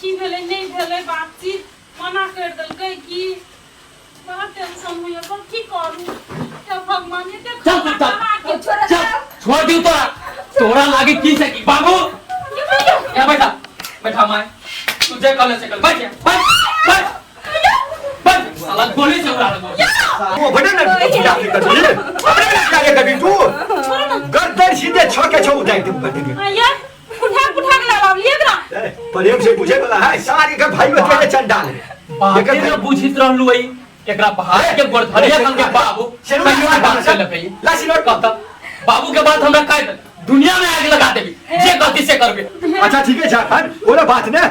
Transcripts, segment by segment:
की भेले नहीं भेले बातचीत मना कर देलकै की बड़ा टेंशन होइए पर की करू हे भगवान ये के चल छोड़ दियो तोरा लागे की से की बाबू ए बैठा माय तुझे कॉलेज से कल बैठ साला गोली से उड़ा दूंगा वो बड़े ना चिल्ला के कर दे अपने चिल्ला के कभी तू गर्दन सीधे छके छो उठाई तुम बैठेंगे आया उठा के लाव लिए करा प्रेम से बुझे वाला है सारी के भाई में के चंडाल बाकी ना बुझित रहलु वही एकरा भाई के गोड़ धरिया खन के बाबू कहियो बात से लकई लासी लोट कहता बाबू के बात हमरा काट दुनिया में आग लगा देबी जे गति से करबे अच्छा ठीक है झारखंड बोला बात ने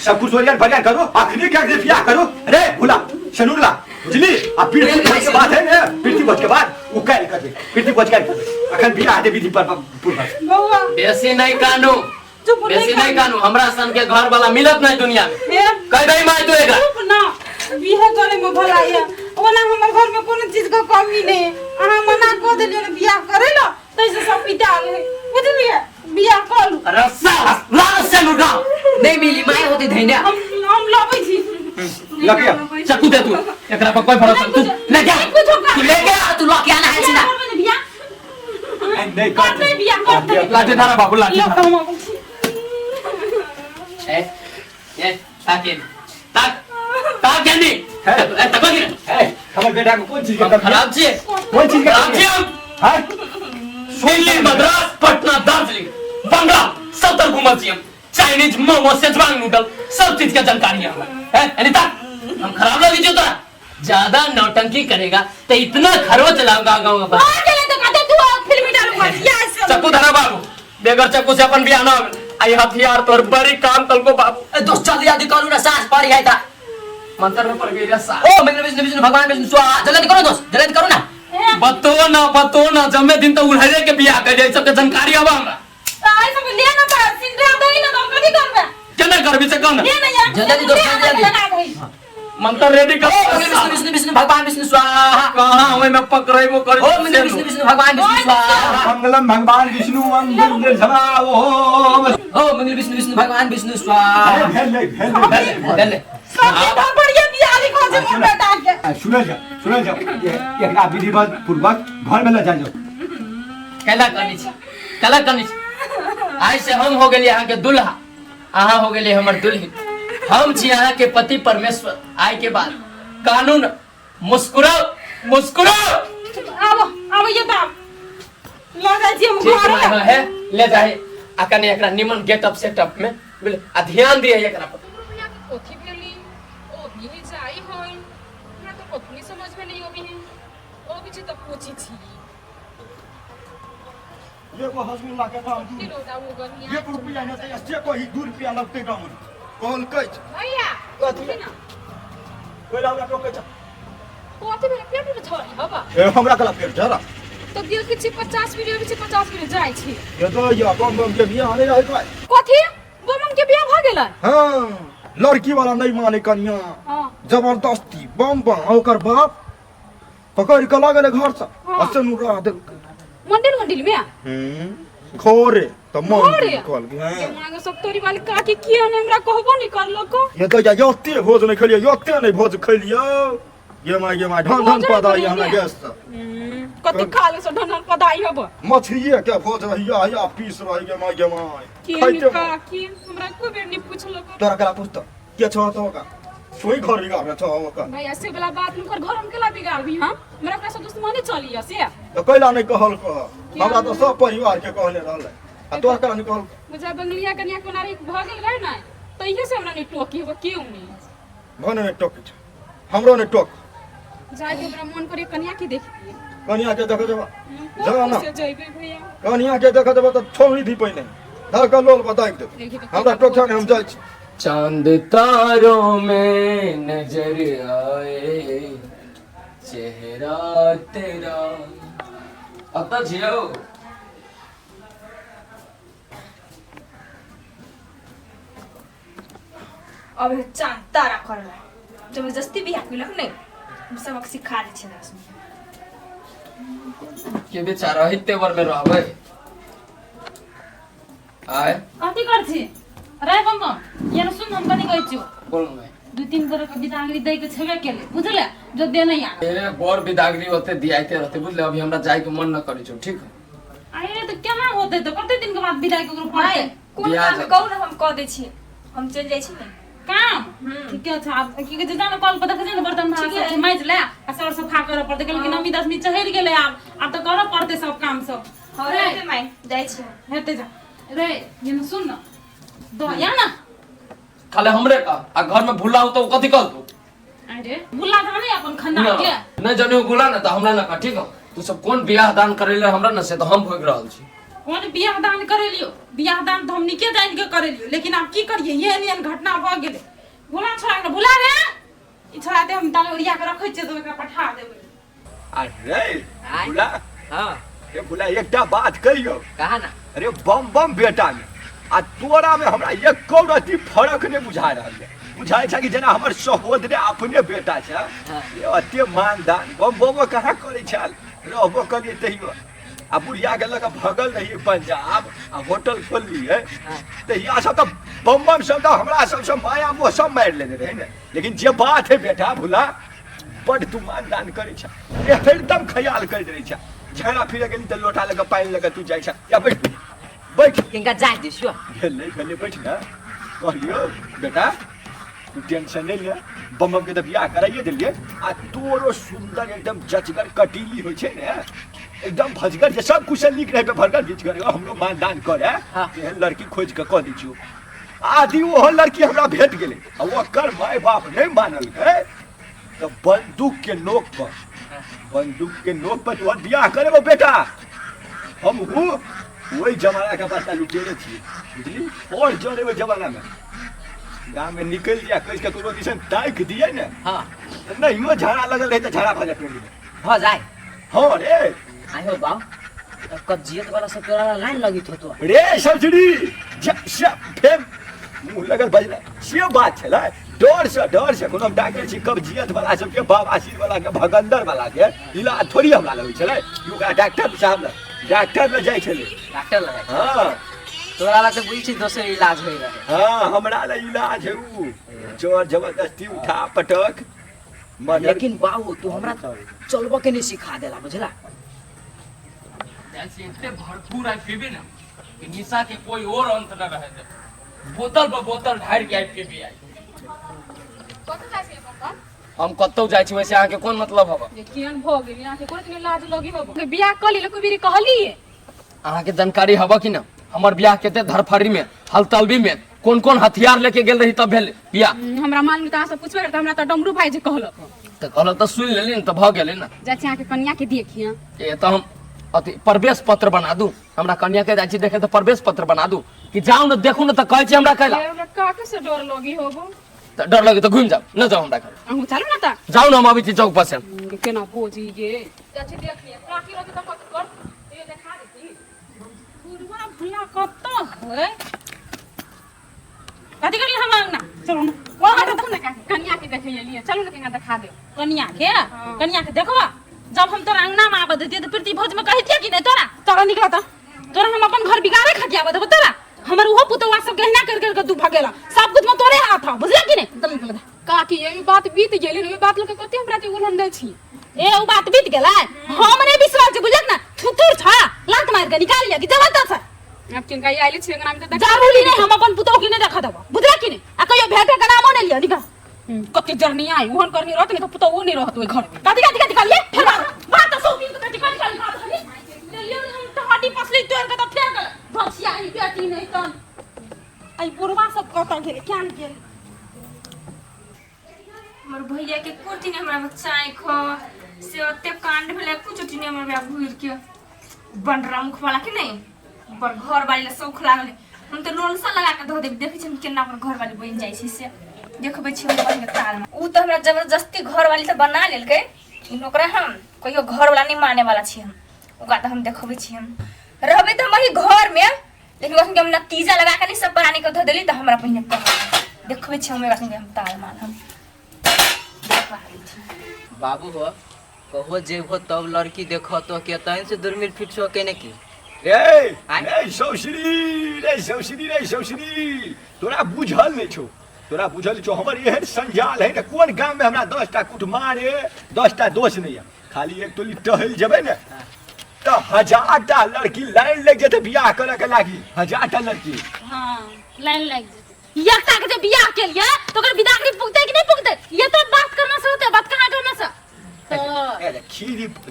सब कुछ ओरियन बढ़िया करो आखिरी क्या बियाह करो अरे भूला सनुला बुझली अब फिर के बात है ना पीती बच के बाद वो कैल कर दे पीती बच कर अखन बियाह दे विधि पर पूरा बउआ बेसी नहीं कानू बेसी नहीं कानू हमरा सन के घर वाला मिलत नहीं दुनिया में कह दई माय तू एकरा चुप ना बियाह करे में भला है ओना हमर घर में कोनो चीज का कमी नहीं अहाँ मना कर देलिए बियाह करे ला तैसे सब पिटा ले बुझलिए बियाह कर लू रसा लाल से लुटा नहीं मिली माय होती धैन्या हम लाबै छी लगिया चाकू दे तू एकरा पर कोई भरोसा तू ले जा तू ले गया तू लॉक आना है सीना नहीं कर दे बियाह कर दे लाठी धारा बाबू लाठी ए ताके ताक जल्दी है तको गिर हमर बेटा को कौन चीज का खराब छे कौन चीज का खराब छे हां दिल्ली मद्रास पटना दार्जिलिंग बंगाल सब तरफ घूमल छी हम चाइनीज मोमो सेजवान नूडल सब चीज का जानकारी है अनिता हम खराब लगी जो तोरा ज्यादा नौटंकी करेगा तो इतना खरोच लाऊंगा गांव में मार देले तो कहते तू फिल्म डालूंगा यस चक्कू धरा बाबू बेगर चक्कू से अपन बियाह ना आई हथियार तोर बड़ी काम कल को बाबू दोस्त जल्दी जल्दी करू ना सांस पड़ी है ता मंत्र में पड़ गई सा ओ विष्णु भगवान विष्णु स्वाहा जल्दी करो दोस्त जल्दी करो ना बतो ना जम्मे दिन तो उल्हरे के बियाह कर जाई सब के जानकारी अब हमरा ताई सब ले ना पा सिंदूर दई ना हम कथि करबे केना करबी से कौन ले ना यार जल्दी दोस्त जल्दी मंत्र रेडी कर विष्णु भगवान विष्णु स्वाहा कहां होय में पकड़ैबो कर ओ विष्णु भगवान विष्णु स्वाहा मंगलम भगवान विष्णु मंगल धमाओ ओ विष्णु भगवान विष्णु स्वाहा भेल सब धर बढ़िया बियाह लिखो से मोर बेटा के सुन जा एकरा विधिवत पूर्वक घर में ले जाओ कैला करनी छी आज से हम हो गेली यहां के दुल्हा आहा हो गेली हमर दुल्हन हम छी यहां के पति परमेश्वर आय के बाद कानून मुस्कुराओ आओ ये बाप ले जा जी हम घर है ले जाए अकने एकरा निमन गेटअप सेटअप में बोले आ ध्यान दिए एकरा पर कोथी भेली ओ भी जाई होई हमरा तो कोथनी समझ में नहीं ओबी है ओ भी तो पूछी छी ये को हस्बैंड ला के नाम कि रोदा वो गनिया ये रुपया नहीं चाहिए से को ही 2 रुपया लगते गांव कौन कह भैया कथी ना कोई लाउला टोके छ कोथी भेली पेट में छोरी बाबा ए हमरा कला फेर जरा तो दिल के 50 वीडियो भी 50 वीडियो जाई छी ये तो ये बम के बियाह नहीं रहे तो कोथी बमन के बियाह भ गेलै हां लड़की वाला नहीं माने कन्या हां जबरदस्ती बम ओकर बाप पकड़ के लागल घर से असन उड़ा दे मंदिर में घोरे तो मन घोरे? कॉल के के मांगे सब तोरी वाली काकी किया ने हमरा कहबो नहीं कर लो को ये तो या योते भोज नहीं खलियो योते नहीं भोज खलियो ये माय ढन पदा ये हमरा गैस कते खा ले सो ढनन पदाई हब मछलिए के भोज रहिया या पीस रही के माय की खाइते काकी हमरा को बेर नहीं पूछलो को तोरा कला पूछतो के छ तो का सोई घर बिगाड़ छ का भाई ऐसे वाला बात न कर घर हम केला बिगाड़ भी हां मेरा का सब दुश्मनी चली से तो कैला नहीं कहल को हमरा तो सब परिवार के कहले रहले आ तोरा कला नहीं कहल मुझे बंगलिया कन्या को नारी भ गेल रहे ना तो इहे से हमरा नहीं टोकी हो क्यों नहीं भने ने टोक हमरो ने टोक जाय के हमरा मन करे कन्या की देखिए कन्या के देख देबा जा ना से जइबे भैया कन्या के देख देबा तो छोड़ी दी पहिने धर के लोल बताई दे हमरा टोक हम जाय छी चांद तारों में नजर आए चेहरा तेरा अब तो जियो अब चांद तारा करला जबरदस्ती बियाह केलक नहीं सबक सिखा दै छै दस के बेचारा हिते वर में रहबे आय कथि कर छी रे बम ये सुन हम कनी कहै छियो बोल मैं 2-3 गोरे के बिदागरी दै के छेबे केले बुझले जो दे नहीं आ ए बोर बिदागरी होते दियाते रहते बुझले अभी हमरा जाय के मन न करै छौ ठीक अरे तो केना होते तो कते दिन के बाद विदाई के ग्रुप पड़ते कोन बियाह काम जा- कहू ना हम कह दै छी हम चल जाइ छी ने काम ठीक है अच्छा आप की के जाना कॉल पर देखे छै ने बर्तन में माइज ले आ सर सफा करे पड़ते लेकिन नमी 10 मिनट चढ़ गेले अब तो करऽ पड़ते सब काम सब हाँ रे माई जाइ छी हेते जा रे ये न सुन न दो या ना खाले हमरे का आ घर में भूला हो तो कथि कह तू अरे भुला जाने अपन खन्ना के न जाने भूला ना त हमरा न का ठीक तू सब कौन बियाह दान करेले हमरा न से तो हम भोग रहल छी कौन बियाह दान करे लियो बियाह दान तो हम निके जान के करे लियो लेकिन आप की करिए ये नियन घटना भ गेले भुला छोड़ा के भुला रे ई छोड़ा दे हम ताले ओरिया के रखै छै तो एकरा पठा देबै अरे आय? भुला हाँ ये भुला एकटा बात कहियो कहा ना अरे बम बम बेटा में आ तोरा में हमरा एक कौरती फर्क नहीं बुझा रहल है बुझाय छै कि जेना हमर सहोदरे अपने बेटा छै ये अते मानदान बम बम कहाँ करे छल रहबो करिए तहियो आ बुढ़िया के लग भगल रही पंजाब आ होटल खोल लिए तो यहाँ सब तो बम बम सब तो हमरा सबसे माया मोह सब मार लेने रहे ने लेकिन जे बात है बेटा भुला बड़ तू मानदान करे छ एकदम ख्याल कर रही छ झगड़ा फिर गेली तो लोटा लगा पानी लगा तू जाय छ या बैठ बैठ इनका जाय दिसो ले गले बैठ ना कहलियो बेटा तू टेंशन नहीं ले बम के तो बियाह कराइए दिलिए आ तोरो सुंदर एकदम जचगर कटीली होय छै ने एकदम भजगर जे सब कुछ लिख रहे पे भरकर बीच करे हमरो मानदान करे हाँ। एहन लड़की खोज के कह दी छियो आदि वो लड़की हमरा भेट गेले आ ओकर माय बाप नहीं मानल गए तो बंदूक के नोक पर तोहर बियाह करे वो बेटा हम हूँ वही जमाना का बच्चा लुटेरे थी बुझली और जरे वो जमाना में गाँव में निकल गया कहीं का कोनो दिसन ताक दिए ने हाँ नहीं वो झाड़ा लगल रहे तो झाड़ा फजा टोली में हो जाय हाँ रे आयो बाऊ कजियत वाला सब तोरा लाइन लगी तो रे सब्सिडी फेम मुंह लगल बजला से बात छला डर से कोनो डॉक्टर छी कब्जियत वाला सब के बवासीर वाला के भगंदर वाला के इलाज थोड़ी हमरा लगे छले यू का डॉक्टर साहब डॉक्टर में जाय छले डॉक्टर लगा हां तोरा ला तो बुझी छी दोसर इलाज होई रहे हां हमरा ले इलाज है उ जोर जबरदस्ती उठा पटक मन लेकिन बाऊ तू हमरा चलबो के नहीं सिखा देला बुझला ऐसे इतने भरपूर आई पीबी ना कि निशा के कोई और अंत न रहे दे बोतल पर बोतल ढार के आई पीबी आई कतऽ जाइ छी अपन हम कतौ जाय छी वैसे आके कोन मतलब हबा जे कियन भ गेली आके कोन दिन लाज लगी हो के बियाह कर ली कोई कहली अहाँ के जानकारी हबा कि ना हमर बियाह केते धरफड़ी में हलतलबी में कौन कौन हथियार लेके गेल रही तब भेल बियाह हमरा मालूम त सब पूछबे त हमरा त डमरू भाई जे कहलक त कहल त सुन लेली न त भ गेलै ना जाइ छी आके कन्या के देखिया ए त हम अति प्रवेश पत्र बना दू हमरा कन्या के जाइ छी देखे त प्रवेश पत्र बना दू कि जाऊ न देखू न त कहै छी हमरा कहला हमरा काके से डर लगी होबो त डर लगे त घुम जाऊ न जाऊ हमरा घर अहू चलू ना त जाऊ न हम अभी छी चौक पर से केना भोजी गे जाइ छी देख लिया काकी लगे त कर ये देखा देती गुरुवा भुला कत है कथी करी हम ना चलो ना वहां त ना कन्या के देखे लिए चलू ना केना देखा दे कन्या के देखबा जब हम तोरा अंगना में आबे देती तो प्रीति भोज में कहतिया कि नहीं तोरा निकला तोरा हम अपन घर बिगाड़े खाती आबे देबो तोरा हमर उहो पुतवा सब गहना कर के तू भगेला सब कुछ में तोरे हाथ ह बुझला कि नहीं चल निकल काकी ये बात बीत गेली ये बात लोग कते हमरा ते उलन दे छी ए उ बात बीत गेला हम नहीं विश्वास बुझत ना थुथुर छ लात मार के निकाल लिया कि जबरदस्त अब किनका आइले छी नाम त जरूरी नहीं हम अपन पुतवा के नहीं देखा देबो बुझला कि नहीं आ कहियो भेटे का नामो नहीं लिया निकाल कते जर्नी आई ओहन करनी रहत नहीं तो पुतवा नहीं रहत ओइ घर में कथी कर ले फिर बात तो सौ दिन कथी कर ले लियो हम तो हड्डी पसली तोड़ के तो फेंक भक्सिया आई बेटी नहीं तो आई बुढ़वा सब कत गेले क्या नहीं गेले हमर भैया के कोटी ने हमरा बच्चा खो से ओते कांड भेले कुछ ने हमरा भूर के बनरा मुख वाला के नहीं पर घर वाली सौख लागले हम तो लोनसा लगा के धो दे देखे छी केना अपन घर वाली बन जाय छी से देखबै छी हम के ताल में उ तो हमरा जबरदस्ती घर वाली से बना लेलकै नौकरा हम कहियो घर वाला नहीं माने वाला छी हम ओका तो हम देखबै छी हम रहबै तो हम ही घर में लेकिन ओकरा हम नतीजा लगा के नहीं सब प्राणी को धो देली तो हमरा पहिने देखबै छी हम ओकरा हम ताल मान हम बाबू हो कहो जे हो तब लड़की देखो तो के तैन से दुर्मिल फिट सो के ने की रे सौश्री तोरा बुझल नहीं छो हमर एहन संजाल है ना कोन गांव में हमरा 10 टा कुटुमार है 10 टा दोस्त नहीं है खाली एक तोली टहल जेबे ना तो 1000 टा लड़की लाइन लग जेते बियाह करे के लागी 1000 टा लड़की हां लाइन लग जेते एकटा के जे बियाह के लिए तो ओकर बिदागरी पुगते कि नहीं पुगते ये तो बात करना से होते बात कहां करना से तो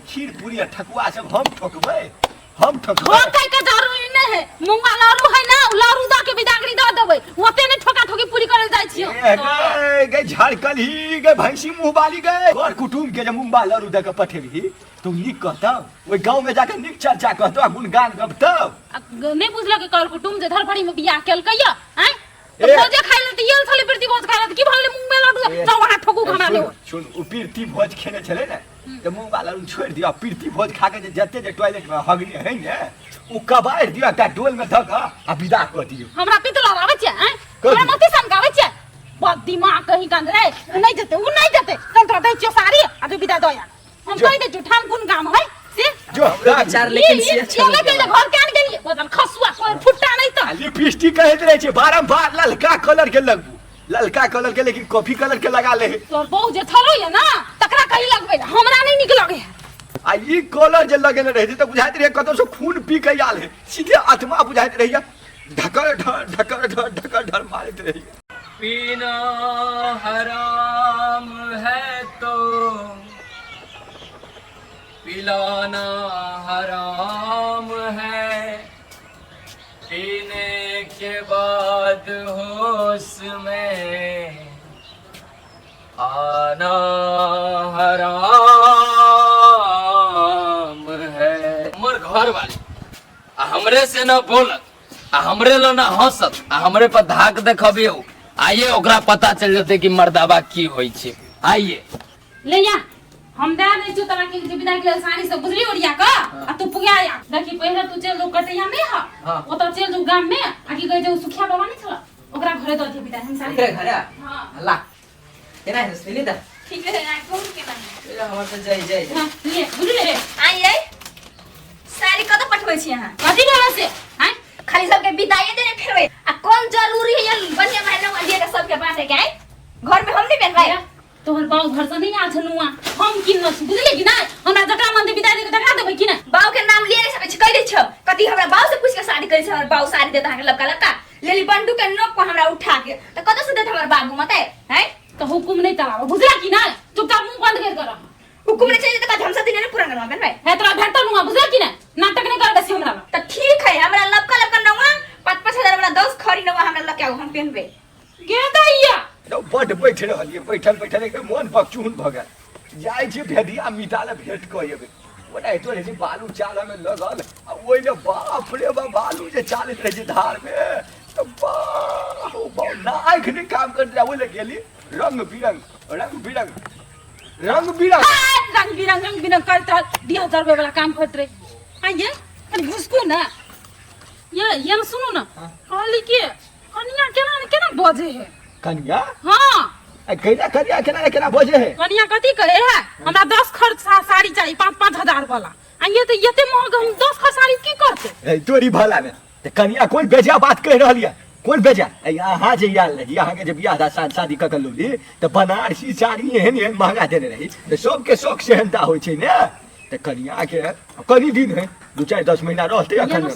खीर पूरी ठकुआ सब हम ठोकबै हम ठोकै के जरूरी नहीं है मूंगा लारू है ना लारू दा के बिदागरी द देबै ओते ने ठोका ठोकी पूरी करे जाय छियो गे झाड़कली गे भैंसी मुंह बाली गे और कुटुम के जे मुंबा लारू द के पठेबी तुम निक कहता ओइ गांव में जाके निक चर्चा कहता गुणगान गबता नहीं बुझला के कर कुटुम जे धरफड़ी में बियाह केल कहिया हैं भोजे खाइ ले त येल थली प्रीति भोज खाइ ले की भले मुंह में लाडू जा वहां ठोकू खाना ले सुन उ प्रीति भोज खेने चले ना तो मुंह वाला छोड़ दिया प्रीति भोज खा के जते जे टॉयलेट में हगली है ने उ कबाड़ दिया का डोल में धक आ विदा कर दियो हमरा पितला आवे छ हैं हमरा मते समझावे छ बहुत दिमाग कहीं कांद रे नहीं जते तंत्र दे छ सारी आ तो विदा दया हम कहि दे जुठाम गुण काम है से जो चार लेकिन से चले के घर के आन गेलिए बदल खसुआ कोई फुट्टा नहीं तो लिपस्टिक कहत रहे छ बारंबार ललका कलर के लगबू ललका कलर के लेकिन कॉफी कलर के लगा ले तोर बहु जे थलो है ना तकरा कहीं लगबे हमरा नहीं निक लगे आ ई कलर जे लगेने रहे त बुझाइत रहे कतो से खून पी के आल है सीधे आत्मा बुझाइत रहे ढकर ढर मारत रही पीना हराम है तो पिलाना हराम है पीने के बाद होश में आना हराम है। हमर घर वाले हमरे से न बोलत हमरे लो ना हंसत हमरे पर धाक देखबे आइए ओकरा पता चल जते कि मर्दाबा की होई छे आइए लेया हम दे दे जो तरा के विदा के सारी सब बुझली ओरिया का आ तू पुगिया या देखी पहले तू चल जो कटिया में हां ओ तो चल जो गांव में आकी गई जो सुखिया बाबा नहीं छला ओकरा घरे दो विदा हम सारी ओकरे घरे हां अल्लाह केना है सुनी दा ठीक है ना कौन के नहीं ए हमर त जय हां ले बुझली रे आई सारी कत पठबै छी यहां कथि कहला से हैं खाली सबके विदाई देने फिरवे आ कौन जरूरी है ये बढ़िया महीना में दिए सबके पास है क्या घर में हम नहीं पहनवाए तोहर बाऊ घर से नहीं आ छनुआ हम किन न बुझली कि ना हमरा जकरा मंदिर विदाई दे के देखा देबै कि ना बाऊ के नाम लिए नहीं सके कह दे छ कति हमरा बाऊ से पूछ के शादी करे छ हमर बाऊ साड़ी देता है लबका लेली बंडू के नोक को हमरा उठा के त कत से देत हमर बाबू मते हैं तो हुकुम नहीं चलाओ बुझला कि ना चुपचाप मुंह बंद कर कर हुकुम नहीं चाहिए त हम से दिन पूरा करवा बहन भाई है तोरा भेट लूंगा बुझला कि ना नाटक नहीं कर दसी हमरा त ठीक है हमरा लबका नवा 5-5 हजार वाला 10 खरी नवा हमरा लके हम पहनबे के दैया बड बैठ रहलिए बैठल एकदम मन बकचून भ गेल जाय छी भेदिया मिटाले भेट क एबे ओना तो रे बालू चाला में लगल आ ओइ ने बाप रे बालू जे चालत रहे छै धार में तो बा ना आंख ने काम कर जा ओले गेली रंग बिरंग करता 20,000 रुपए वाला काम करत रहे आइए अरे घुसको ना ये सुनो ना कहली के कनिया केना बजे है कनिया हां केना बजे है कनिया कथि कहे है हमरा 10 खर्च साड़ी चाहिए 5-5 हजार वाला आ ये तो यते महंगा हम 10 खर्च साड़ी की करते ए तोरी भला में त कनिया कोन बेजा बात कह रहलिया कोन बेजा यहाँ जे याल रही यहाँ के जे बियाह दा शादी क के लोली त बनारसी साड़ी एहन महंगा देने रही त सबके शौक सेहनता होय छै ने त कनिया के कनी दिन है 2-4-10 महीना रहते अखन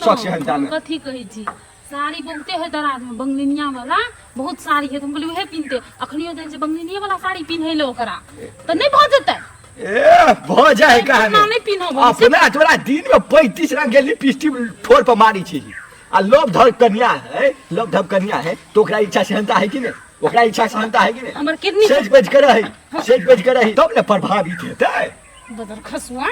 शौक सेहनता में कथि कहि छी साड़ी बहुते है दराज में बंगलिनिया वाला बहुत साड़ी है तुम कहली वहे पिनते अखनियो दे जे बंगलिनिया वाला साड़ी पिन्हे लो ओकरा त नहीं भ जते ए भ जाए कहां नहीं पिन्हो अपना तोरा दिन में 35 रंग के लिपस्टिक ठोर पर मारी छी आ लोभ धर कन्या है तो ओकरा इच्छा सहनता है कि नहीं ओकरा इच्छा सहनता है कि नहीं हमर किडनी सेज बेच कर रही तब ने प्रभावित हेतै बदर खसुआ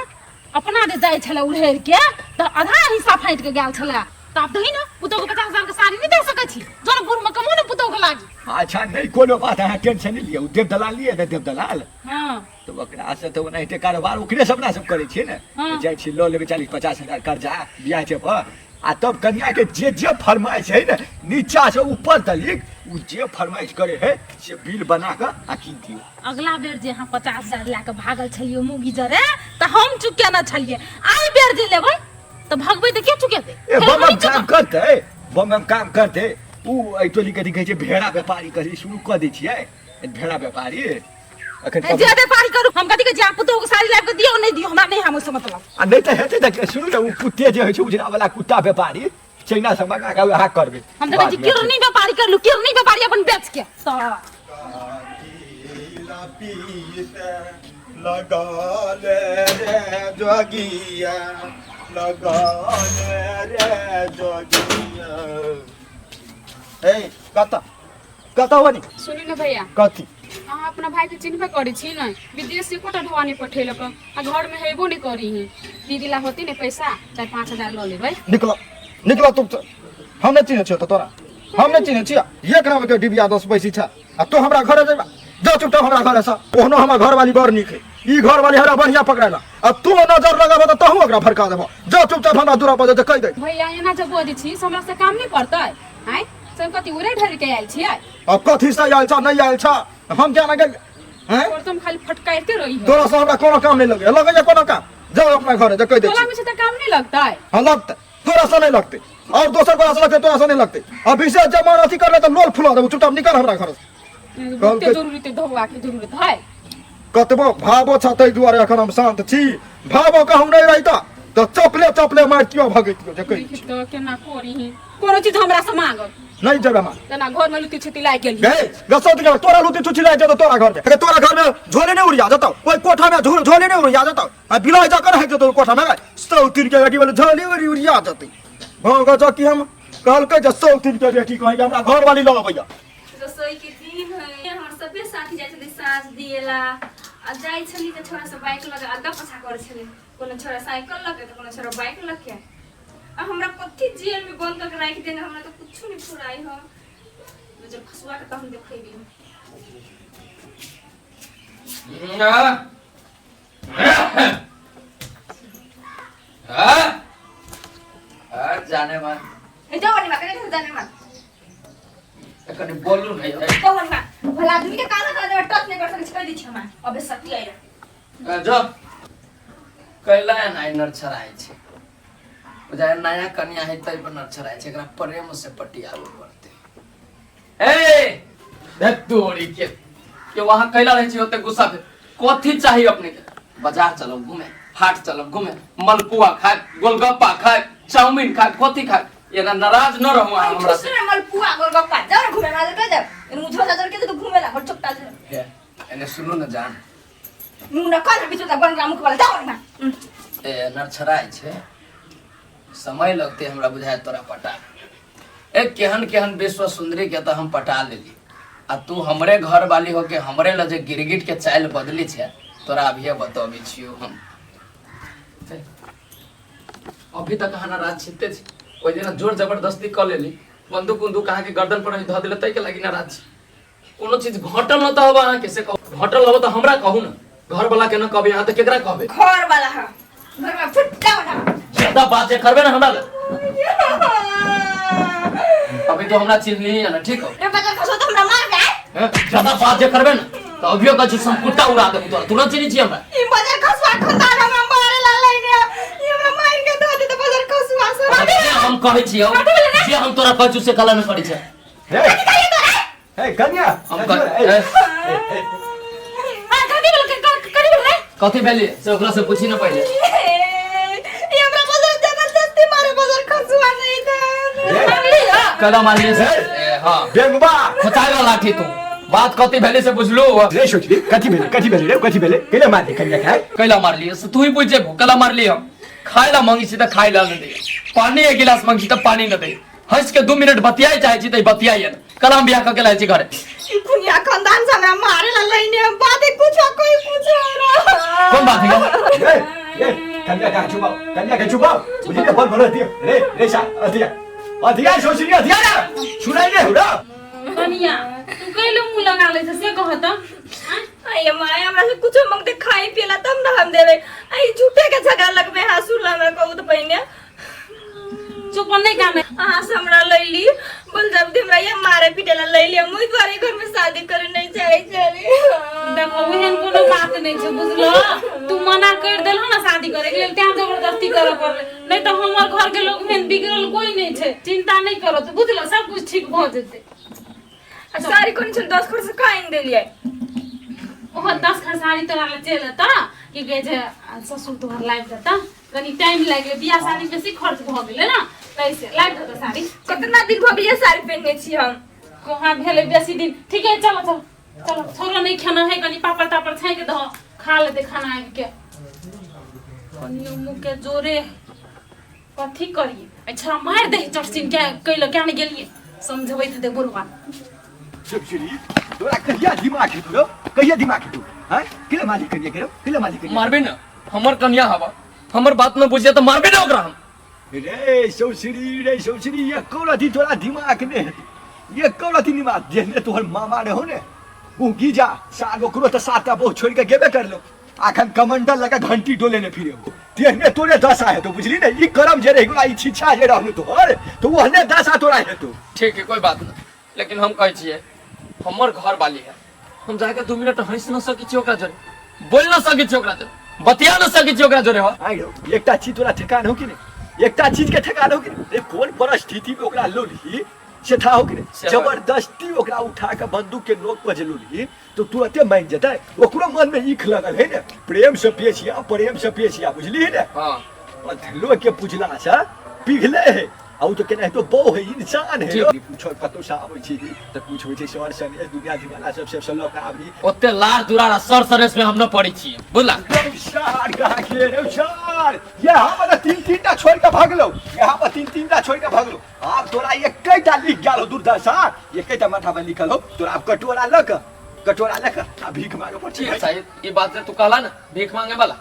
अपना दे जाय छले उड़ेर के त आधा हिस्सा फाइट के गेल छले त अब दही ना पुतो के 50,000 के साड़ी नहीं दे सकै छी जोन बुढ़ में कमो ने पुतो के लागी अच्छा नहीं कोनो बात है टेंशन नहीं लियो देव दलाल लिए देव दलाल हां तो ओकरा से तो ओनाहिते कारोबार ओकरे सबना सब करे छी ने जाय छी लो लेबे 40-50 हजार कर्जा बियाह छै पर आ तब कन्या के जे फरमाइश है ना नीचा से ऊपर तक उ जे फरमाइश करे है से बिल बना के आ कीन दियो अगला बेर जे हां 50,000 ला के भागल छलियो मुगी जरे त हम चुके न छलिए आई बेर जे लेबै तो भगबै त के चुके दे ए बम हम काम करते बम हम काम करते उ आई टोली कथी कहै छै भेड़ा व्यापारी कथी शुरू क दै छियै भेड़ा व्यापारी अखन जे व्यापारी करू हम कथी के जा पुतो के साड़ी लाइब के दियो नहीं दियो हमरा नहीं हम से मतलब आ नहीं त हेतै त सुनु न उ कुत्ते जे होइ छै उजरा वाला कुत्ता व्यापारी चाइना से मंगा के वहा करबे हम त कहै छी किरनी व्यापारी कर लू किरनी व्यापारी अपन बेच के तो लगा ले रे जोगिया लगा ले रे जोगिया ए कता वनी सुनी न भैया कथी अहाँ अपना भाई के चिन्हबे करी छी न विदेश से कोटा ढवानी पठेलक आ घर में हेबो नहीं करी ही दीदी ला होती ने पैसा 4-5 हजार ल लेबै निकला तुम हम नहीं चिन्हे छियो तो तोरा हम नहीं चिन्हे छिया ये ग्राम के डिबिया 10 पैसे था आ तो हमरा घर जेबा जा चुपचाप हमरा घर से ओहनो हमर घर वाली बर निके ई घर वाली हमरा बढ़िया पकड़ाला आ तू नजर लगाबे त तहु ओकरा फरका देबो जा चुपचाप हमरा दूरा पर जे कह दे भैया एना जब बोदी छी हमरा से काम नहीं पड़तै हैं सब कति उरे ढेर के आयल छी अब कथी से आयल छ नहीं आयल छ हम क्या ना गेल हैं और तुम खाली फटकाइते रही है तोरा से हमरा कोनो काम नहीं लगे लगे कोनो काम जा अपना घर जे कह दे टोला में से त काम नहीं लगता है हां लगते तोरा से नहीं लगते और दोसर को से लगते तोरा से नहीं लगते अब विशेष जमान अथी करले त लोल फुला देबो चुपचाप निकल हमरा घर से बहुते जरूरी ते धोवा के जरूरत है कतबो भावो छ तै दुआरे एखन हम शांत छी भावो कहूं नहीं रहिता तो चपले मारतियो भगतियो जे कहि लिखित केना करी ही कोनो चीज हमरा से मांगब नहीं जबे मां तना घर में लुटी छिटी लाग गेल गए गसत के तोरा लुटी छुची लाग जतो तोरा घर में अगर तोरा घर में झोले नहीं उड़िया जतो कोई कोठा में झोले नहीं उड़िया जतो आ बिलाय जा कर है जतो कोठा में सौ तीन के गाड़ी वाले झोले उड़िया जती भोग जा कि हम कहल के सौ तीन के बेटी कहि हमरा घर वाली ल भैया रसोई के दिन है हमर सबे साथी जाय छले सास दिएला आ जाय छली त छोरा सब बाइक लगा आगा पछा कर छले कोनो छोरा साइकिल लगे त कोनो छोरा बाइक लगे आ हमरा कथि जेल में बंद करके राख देने हमरा तो कुछ नहीं फुराई हो जब खसुआ के त हम देखैबी जाने मान ए जवानी में करे जाने में कने बोलू नहीं जवानी में भला आदमी के काला काला टच नहीं कर सके छोड़ दी छ हम अबे सती आइरा जो कैला नाइ नरछराय छे बुझाय नया कन्या है तै पर नरछराय छे एकरा प्रेम से पटियालो पड़ते ए देख तोरी के वहां कैला रहे छी ओते गुस्सा पे कथि चाहिए अपने के बाजार चलो घूमे हाट चलो घूमे मलपुआ खाए गोलगप्पा खाए चाउमीन खाए कथि खाए एना नाराज न रहू हमरा से मल पुआ गोलगप्पा जाओ घूमे वाले पे जा इन मुझो जा के तो घूमे ला और चपटा हे एने सुनो न जान मुंह न कर बिचो ता बन मुख वाला जाओ ना ए नरछराय छे समय लगते हमरा बुझाय तोरा पटा ए केहन केहन विश्व सुंदरी के त हम पटा लेली आ तू हमरे घर वाली हो के हमरे ल जे गिरगिट के चाल बदली छे तोरा अभी बताबी छियो हम अभी तक हना राज छिते छी ओइ दिन जोर जबरदस्ती क लेली बंदूक उंदूक कहा के गर्दन पर ध देले तै के लागि ना राज कोनो चीज घटल न त होबा अहाँ के से कहू घटल हो त हमरा कहू न घर वाला के न कहबे अहाँ त केकरा कहबे घर वाला है घर में फुट जाओ ना ज्यादा बात जे करबे ना हमरा अभी तो हमरा चिन्ह नहीं है ना ठीक हो रे बच्चा खसो तो हमरा मार दे ज्यादा बात जे करबे ना तो अभियो का जो संपुटा उड़ा दे तोरा तुरंत चिन्ह छी हमरा ई बच्चा खसवा खता ना हम मारे ला लेने ई हमरा मार के दो दे तो बच्चा खसवा से जे हम कहै छियो जे हम तोरा कहै छु से कला न करै छै हे कन्या हम कह कथि भेली से ओकरा से पूछी न पहिले ई हमरा बच्चा जबरदस्ती मारे बच्चा खसवा नहीं दे कला मारली से हां बेंगबा खचाएगा लाठी तू बात कथि भेली से बुझलू रे सोचली कथि भेले रे कथि भेले केले मार दे कन्या खाए कैला मारली से तू ही पूछे कला मारली हम खाइला मांगी छी त खाइला न दे पानी एक गिलास मांगी त पानी न दे हंस के 2 मिनट बतियाई चाहे छी त बतियाई कलम बियाह क के लाइ छी घरे ई कुनिया खानदान से हमरा मारे ला लेने बात कुछ कोई पूछो ना कौन बात है ए कन्या का चुपाओ मुझे बोल बोल दियो रे सा अधिया सोचली अधिया ना सुनाई नहीं हुड़ा कनिया तू कैलो मुंह लगा ले से कहत अये माय हमरा से कुछ मंगते खाई पिला तब ना हम देवे आई झूठे के झगड़ा लगबे हासुला में कहू त पहिने चुप नहीं काम है हां हमरा लैली बोल जब दे हमरा ये मारे पिटेला लैली मुई द्वारे घर में शादी करे नहीं चाहे चली देखो एहन कोनो बात नहीं छै बुझलो तू मना कर देल ना शादी करे के लेल त्या जबरदस्ती करे पड़ले नहीं तो हमर घर के लोग में बिगड़ल कोई नहीं छे चिंता नहीं करो तो बुझलो सब कुछ ठीक भ जेते सारी कोन छन 10 खर्च काइन देलिए ओह 10 खर्च साड़ी तोरा ले चल ता कि कहे जे ससुर तोहर लाइफ देता कनी टाइम लागले बियाह शादी बेसी खर्च भ गेले ना कैसे लाइफ देता साड़ी कितना दिन भ गेलिए साड़ी पहनने छी हम कहां भेले बेसी दिन ठीक है चलो चलो चलो छोरो नहीं खाना है कनी पापड़ तापड़ छाई के दो खा लेते खाना आबि के कनी मुंह के जोरे कथी करिए अच्छा मार दे चर्चिन के कैलो क्या नहीं गेलिए समझबै दे बुरवा सुनसुरी तोरा कहिया दिमाग है तोरो कहिया दिमाग है तू हैं किले मालिक करिए करो किले मालिक करिए मारबे ना हमर कन्या हवा हमर बात न बुझिया तो मारबे ना ओकरा हम रे सुनसुरी ये कोलाती तोरा दिमाग ने ये कोलाती दिमाग जेने तोहर मामा ने हो ने वो गीजा सागो करो तो साता बहुत छोड़ के गेबे कर लो आखन कमंडल लगा घंटी डोले ने फिरे तेने तोरे दशा है तो बुझली ना ई करम जे रही ई छिछा जे रहनु तोहर तो वो हने दशा तोरा है तू ठीक है कोई बात ना लेकिन हम कहै छियै हमर घर वाली है हम जाके 2 मिनट हंस न सकै छी ओकरा जोरे बोल न सकै छी ओकरा जोरे बतिया न सकै छी ओकरा जोरे हो आइरो एकटा चीज तोरा ठेकान हो कि नहीं एकटा चीज के ठेकान हो कि नहीं रे कौन परिस्थिति में ओकरा लोली से था हो कि नहीं जबरदस्ती ओकरा उठा के बंदूक के नोक पर लोली तो तुरंते मान जता ओकरो मन में ईख लगल है ने प्रेम से पेशिया बुझली है ने हां लोग के पूछला से पिघले है आउ तो केना तो बहु है इंसान है पूछो कतो सा आबै छी त पूछबै छै सर सने दुनिया दीवाना सबसे सल्लो का आबी ओते लार दुरारा सर सरेस में हम न पड़ी छी बुझला शार कहा के रे शार ये हम तीन टा छोड़ के भागलो यहां पर तीन टा छोड़ के भागलो आप तोरा एकैटा लिख गेलो दुर्दशा एकैटा माथा पर लिखल हो तोरा अब कटोरा लक आ भीख मांगे पड़ ठीक है शायद ये बात तू कहला ना भीख मांगे वाला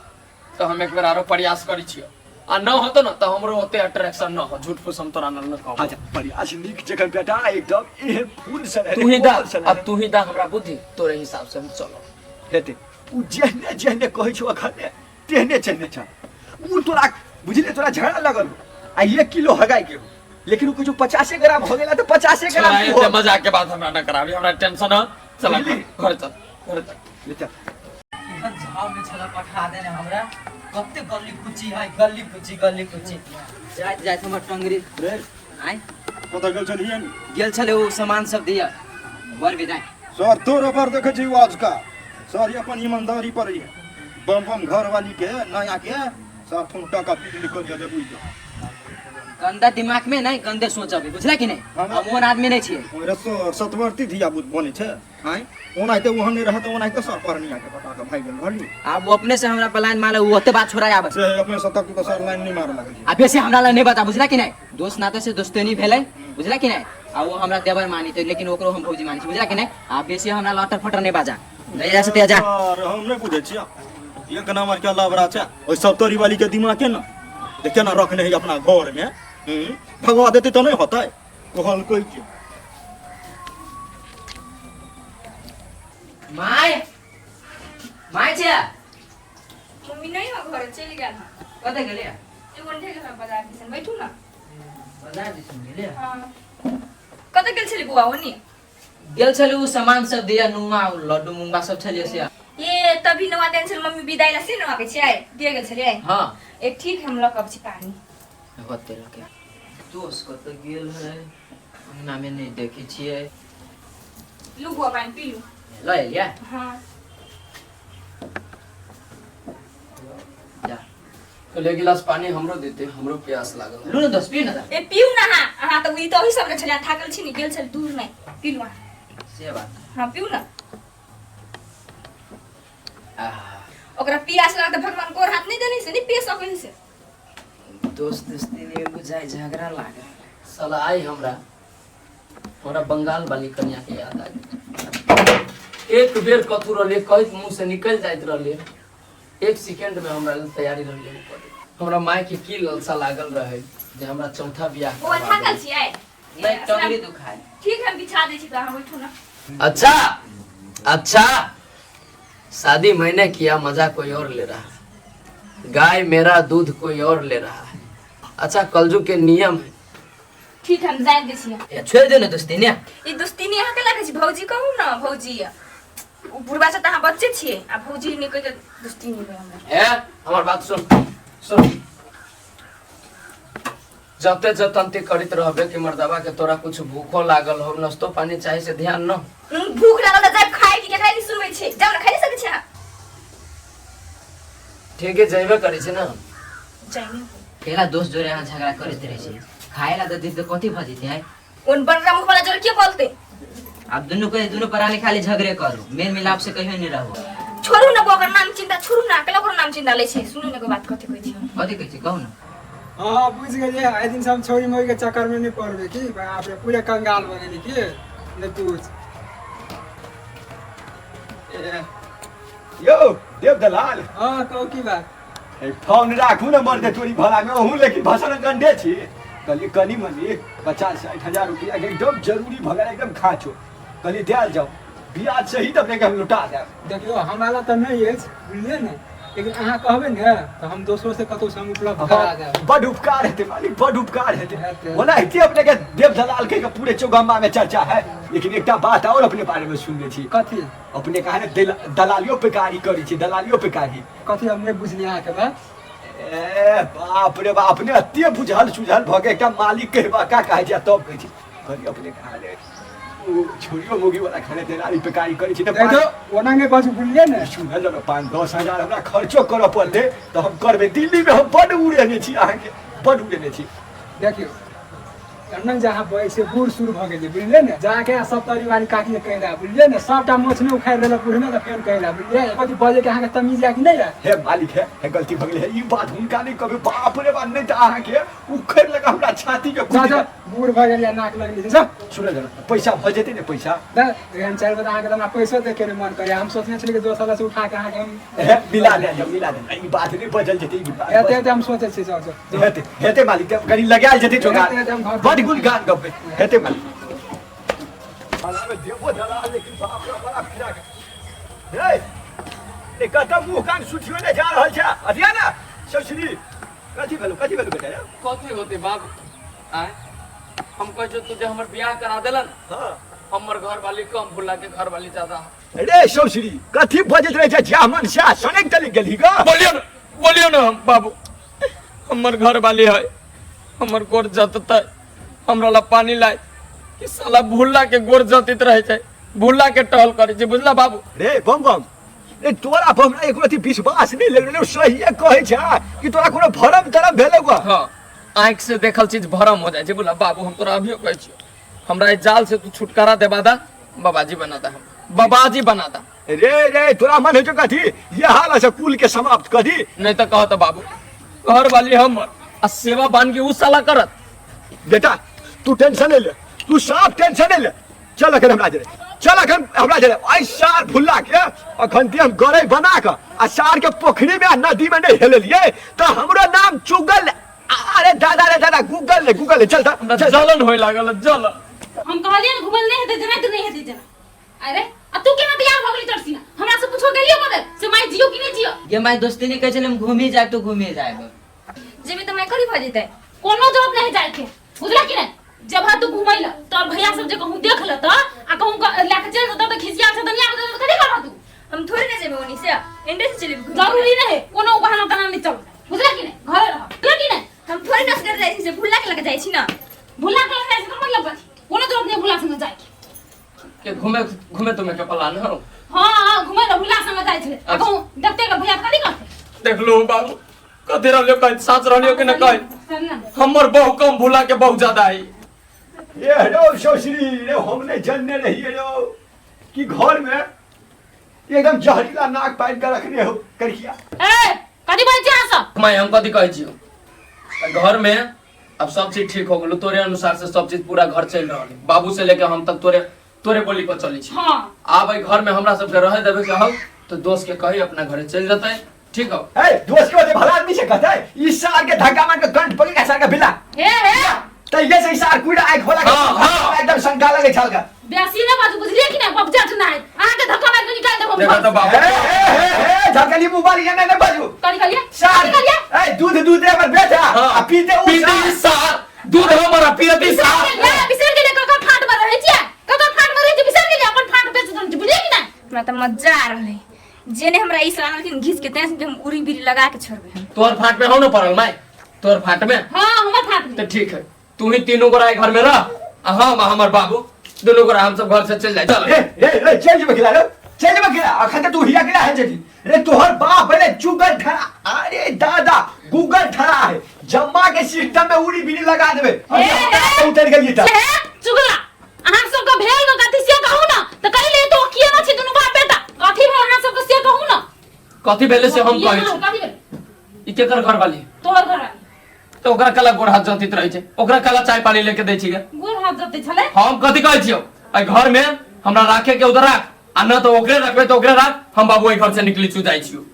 तो हम एक बार आरो प्रयास करी छियो आ न होतो न त हमरो ओते अट्रैक्शन न हो झूठ फूस हम तोरा न कहब अच्छा प्रयास लिख जगह बेटा एकदम एहन फूल सन है तू ही दा अब तू ही दा हमरा बुद्धि तोरे हिसाब से हम चलो हेते उ जेहने कहै छौ अखने तेहने चलने छ उ तोरा बुझले तोरा झगड़ा लगल आ 1 किलो हगाई के लेकिन उ कुछ 50 ग्राम हो गेला तो 50 ग्राम छोरा ये मजाक के बात हमरा न कराबी हमरा टेंशन है चल घर चल ले चल झाव में छला पठा देने हमरा कत्ते गल्ली कुची जाइत हमर टंगरी रे आइ कत गेल छलिए गेल छले ओ सामान सब दिया बर भी जाए सर तोर पर देखे छी आज का सर ये अपन ईमानदारी पर है बम घर वाली के नया के सर फोन टका निकल जा बुझ गंदा दिमाग में नहीं गंदे सोचबे बुझला कि नहीं हम ओन आदमी नहीं छिए ओरे सर सतवर्ती धिया बुझ बने छे हां ओनाइते ओहन नहीं रहत ओनाइते सर परनिया के पटा के भाग गेल घरली अब वो अपने से हमरा प्लान माले वो ओते बात छोड़ा आबे से अपने सतक तो सर लाइन नहीं मार लगे आ बेसी हमरा ला नहीं बता बुझला कि नहीं दोस्त नाते से दोस्ती भेलै बुझला कि नहीं आ वो हमरा देवर मानी तो लेकिन ओकरो हम भौजी मानी बुझला कि नहीं आ बेसी हमरा लटर फटर नहीं बाजा ले जा से जा सर हम नहीं बुझे छिया एक नंबर के लबरा छे ओइ सतरी वाली के दिमाग के ना देखे ना रखने है अपना घर में भगवा देते तो नहीं होता है कहल कोई के माय छे मम्मी नहीं हो घर चली गेल कते गेले एगो ढेल है बाजार दिसन बैठू ना बाजार दिस गेले हां कत गेल छली बुआ ओनी गेल छले उ सामान सब दिया नुमा लड्डू मुंगा सब छलिए से ये तभी नवा टेंशन मम्मी विदाई ला से नवा के छियै दिए गेल छलिए हां एक ठीक हम लकब छी पानी होते रखे दोस्त कत गेल है अंगना में नहीं देखे छिए लू बुआ पानी पी लू ले लिया हां जा ले गिलास पानी हमरो देते हमरो प्यास लागल लू न 10 पी न ए पीऊ ना हां तो ई तो ही सब छलिया थाकल छी नि गेल छल दूर नहीं पी लू से बात हां पीऊ ना आ ओकरा पियास लगा त भगवान को हाथ नहीं देनी से नहीं पी सकल से दोस्ती नहीं बुझाई झगड़ा लागे साला आई हमरा बंगाल वाली कन्या के याद आ गई एक बेर कथू रहले कहत मुंह से निकल जाइत रहले 1 सेकंड में हमरा तैयारी रहले हमरा माय के की ललसा लागल रहे जे हमरा चौथा बियाह वो थाकल छी आए नहीं टंगरी दुखाए ठीक है बिछा दे छी त हम बैठू ना अच्छा शादी मैंने किया मजा कोई और ले रहा है गाय मेरा दूध कोई और ले रहा है अच्छा कलजुग के नियम है ठीक हम जाए दे छी या छोड़ दे न दोस्ती ने ई दोस्ती नहीं हके लागे छी भौजी कहू ना भौजी बुढ़वा से तहाँ बच्चे छिए आ भौजी ने कह के दोस्ती नहीं करे हमरा ए हमर बात सुन जते जतनते करित रहबे कि मर्दवा के तोरा कुछ भूखो लागल हो नाश्तो पानी चाहे से ध्यान न भूख लागल त खाए कि खाए नहीं सुनबै छै जाउ न खाइ सकै छै ठीक है जइबे करै छै न जाइने केला दोस्त जोरे यहाँ झगड़ा करते रहे छी खाएला तो दिन तो कथी भजिते है उन बड़रा मुख वाला जोर के बोलते अब दोनों परानी खाली झगड़े करू मेल मिलाप से कहियो नहीं रहो छोड़ू न ओकर नाम चिंता छोड़ू न अकेला ओकर नाम चिंता लै छै सुनू न को बात कथि कहै छी कथी कहै छी कहू न हाँ बुझ गए आए दिन सब छोरी मोरी के चक्कर में नहीं पड़बे की बाप रे पूरे कंगाल हो गेली की ने पूछ यो देव दलाल हाँ कहू की बात ए फोन राखू न मर्दे तोरी भला में हूं लेकिन भाषण गंडे छी कली कनी मनी 50-60 हजार रुपया के एकदम जरूरी भगल एकदम खाचो कली दे जाओ ब्याज सहित अपने के हम लुटा दे देखियो हमारा तो नहीं है बुझलिए ने लेकिन अहाँ कहबे ने तो हम दोस्तों से कतौ से हम उपलब्ध करा देब बड़ उपकार हेते मालिक बड़ उपकार हेते हेते। बोला इतने अपने के देव दलाल के पूरे चौगम्बा में चर्चा है लेकिन एकटा बात और अपने बारे में सुनने छी कथी अपने कहा ने दलालियों पे कारी करी छी दलालियों पे कारी कथी हम नहीं बुझलिए अहाँ के बात ए बाप रे बाप ने अत्ते बुझल सुझल भ के एकटा मालिक के का कहे छै तब कहै छी करी अपने कहा ले छोरियो मोगी वाला खाने दलाली पे कारी करी छी त देखो ओनांगे बाजू बुझलिए ने सुनल न 5-10 हजार हमरा खर्चो करऽ पड़ते तो हम करबे दिल्ली में हम बड़ उड़ेने छी अहाँ के बड़ उड़ेने छी देखियो कन्नन जहाँ बैसे बूढ़ शुरू भ गेली बुझलिए ने जाके सब परिवार काकी के कहला बुझलिए ने सबटा मोछ में उखाड़ देला बूढ़ में त फेर कहला बुझलिए कथी बजे के अहाँ के तमीज या कि नहीं हे मालिक है गलती भ गेल है ई बात हुनका नहीं कहबे बाप रे बाप नहीं त अहाँ के उखड़ लगा हमरा छाती के जा जा बूढ़ भ गेली नाक लगली जा सुन जरा पैसा भ जेते ने पैसा दा एहन चार बता अहाँ के हमरा पैसो दे के मन करे हम सोचने छली कि दोस्त से उठा के अहाँ के हम हे मिला दे ई बात नहीं बदल जेते ई बात एते हम सोचे छी जाओ जाओ हेते मालिक कनी लगाल जेते जोगा हेते हम घर बड़ गुल गान गबे हेते मालिक मला में देबो दलाल लेकिन बाप रे बड़ा फिरा के ए कतम मुंह कान सुठियो ने जा रहल छै अदिया ना ससुरी कथी भेलु बेटा कथी होते बाबू आय हम कह जो तुझे हमर बियाह करा देलन हां हमर घर वाली कम बुला के घर वाली ज्यादा रे ससुरी कथी बजत रहे छै जामन से सनक तली गेली ग बोलियो ना हम बाबू हमर घर वाली है हमर गोर जतता हमरा ला पानी लाए कि साला भूला के गोर जतित रहे छै भूला के टहल करे छै बुझला बाबू रे बम रे तोरा पर हमरा एको रति विश्वास नहीं लग रहलो सही कहै छै कि तोरा कोनो भरम तरम भेलौ ग हां आंख से देखल चीज भरम हो जाए छै बुझला बाबू हम तोरा अभियो कहै छी हमरा इस जाल से तू छुटकारा देबा दा बाबाजी बना दा हम बाबाजी बना दा रे तोरा मन है कथी ये हाल है कुल के समाप्त करी नहीं तो कहत बाबू घर वाली हमर आ सेवा बान के उ साला करत बेटा तू टेंशन नहीं ले तू साफ टेंशन नहीं ले चल अखन हमरा जरे आई सार भुल्ला के अखन हम गरे बना के आ सार के पोखरी में नदी में नहीं हेललिए तो हमरो नाम चुगल अरे दादा गूगल ले चल जलन होय लागल जल हम कहलिए न घुमल नहीं हेते जना तू नहीं हेते जना अरे अब तू केना बियाह भ गेली तरसी ना हमरा से पूछो गेलियो बोले से माई जियो कि नहीं जियो ये माई दोस्ती नहीं कहे हम घूमी जाए तो घूमी जाए जेबे त मैं करी भ जेतै कोनो जॉब नहीं जाए के बुझला कि नहीं जब तू घुमैला तोर भैया सब जे कहूं देख ल त आ कहूं लेके चल जत त खिसिया छ दुनिया में त कथि करबा तू हम थोड़ी ना जेबे ओनी से इंडे से चले जरूरी नहीं कोनो बहाना तना नहीं चल बुझला कि नहीं घर रह बुझला कि नहीं हम थोड़ी ना कर जाई से भुला के लगे जाई छी ना भुला के जाए से मतलब बात कोनो जॉब नहीं भुला संग जाए के घूमे तुम्हें के प्लान हो हां घुमै ल भुला संग जाए छे आ कहूं देखते के भैया कथि करते देख लो बाबू कथि रहलियो कह साच रहलियो कि न कह हमर बहु कम भुला के बहुत ज्यादा है ये रो ससुरी रे हमने जानने रहिए रो कि घर में एकदम जहरीला नाक पाइन के रखने हो करिया ए कथि बोल छी आसा मैं हम कथि कहै छी घर में अब सब चीज ठीक हो गेलो तोरे अनुसार से सब चीज पूरा घर चल रहल बाबू से लेके हम तक तोरे बोली पर चली छी हां आब घर में हमरा सब के रहे देबे के हो तो दोस्त के कही अपना घरे चल जतै ठीक हो ए दोस्त के बात भला आदमी से कहता है इस साल के धक्का मार के कंठ पकड़ के साल का बिला ए तो ये से सार कुड़ा आइ खोला के एकदम शंका लगे छल का बेसी ना बाजू बुझलिए कि नहीं बबजा ना है आके के धक्का मार के निकाल देबो देखा तो बाबू ए झकली मुबारक ने ने बाजू करी करिए सार ए दूध हमर बेटा आ पीते उ सार दूध हमारा पीती सार बिसर गेले ककर फाट में रहे छिए ककर फाट में रहे छी बिसर गेले अपन फाट बेच दन बुझलिए कि नहीं हमरा त मजा आ रहले जेने हमरा इस लागल कि घिस के तें से हम उरी बिरी लगा के छोड़बे तोर फाट में हो ना पड़ल माय तोर फाट में हां हमर हाथ में तो ठीक है तू ही तीनों को राय घर में रह हम हमार बाबू दोनों को हम सब घर से चल जाए चल ए चल बकिला रे चल बकिला अखन तू हिया किला है जदी रे तोहर बाप पहले चुगल ठरा अरे दादा गूगल ठरा है जम्मा के सिस्टम में उड़ी बिड़ी लगा देबे उतर गेली त चुगला अहाँ सब का भेल न कथि से कहू ना त कहि ले तो किए न छी दुनु बाप बेटा कथि भेल अहाँ सब के से कहू ना कथि भेले से हम कहै छी कथि भेल ई केकर घर वाली तोहर घर वाली तो ओकरा कला गोड़ हाथ जंतित रहै छै ओकरा कला चाय पानी लेके दै छी गे गोर हाथ जते छले हम कथि कहै छियो ए घर में हमरा राखे के उधर राख आ न तो ओकरे रखबे तो ओकरे राख हम बाबू ए घर से निकली छु जाई छियो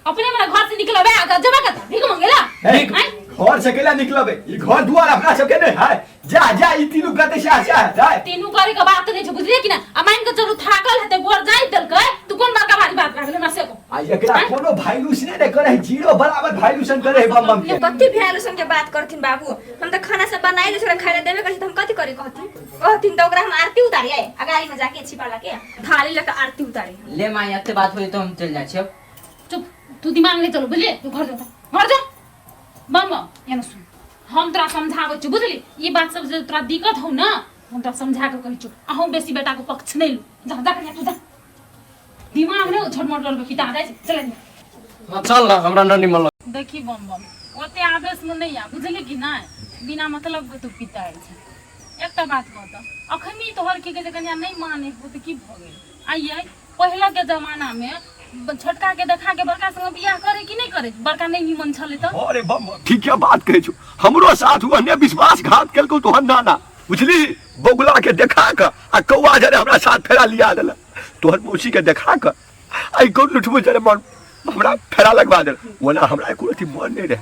अपने मेरा घर से निकलबे आ जमा कर भीख मांगेला ठीक घर से केला निकलबे ई घर दुआर अपना सब के नहीं है जा ई तीनू कते से आशा है जाए तीनू करे के बात नहीं छै बुझलिए कि ना आ मान के चलू थाकल हेते गोर जाई देलकै तू कोन बड़का भारी बात लागले हमरा से को आ एकरा कोनो वैल्यूशन नहीं करे जीरो बराबर वैल्यूशन करे बम बम के कति वैल्यूशन के बात करथिन बाबू हम त खाना सब बनाई दूसरा खाइले देबे कहि त हम कथि करी कहथिन त ओकरा हम आरती उतारी आए अगाड़ी में जाके छिपाला के थाली लेके आरती उतारी ले माई एते बात होई तो हम चल जाय छियो चुप तू दिमाग नहीं चलो बुझलिए तू घर जा बम ये न सुन हम तोरा समझाबै छु बुझली ई बात सब जे तोरा दिक्कत हो ना हम तोरा समझा के कहै छु अहूं बेसी बेटा को पक्ष नहीं लू जा कन्या तू जा दिमाग ने झटमट लड़ के पिता जाय छै चले हां चल ना हमरा न निमल देखी बम ओते आवेश में नहीं आ बुझली कि नहीं बिना मतलब के तू पिता छै एकटा बात कह त अखनी तोहर के कन्या नहीं माने हो त की भ गेल आइए पहला के जमाना में छोटका के देखा के बड़का संग बियाह करे कि नहीं करे बड़का नहीं निमन छले त अरे बम ठीक है बात कहै छु हमरो साथ हुआ ने विश्वासघात केलको तो नाना बुझली बगुला के देखा के आ कौआ जरे हमरा साथ फेरा लिया देला तोहर मौसी के देखा के आई को लुठबो जरे मन हमरा फेरा लगवा देल ओना हमरा एको अथी मन नहीं रहे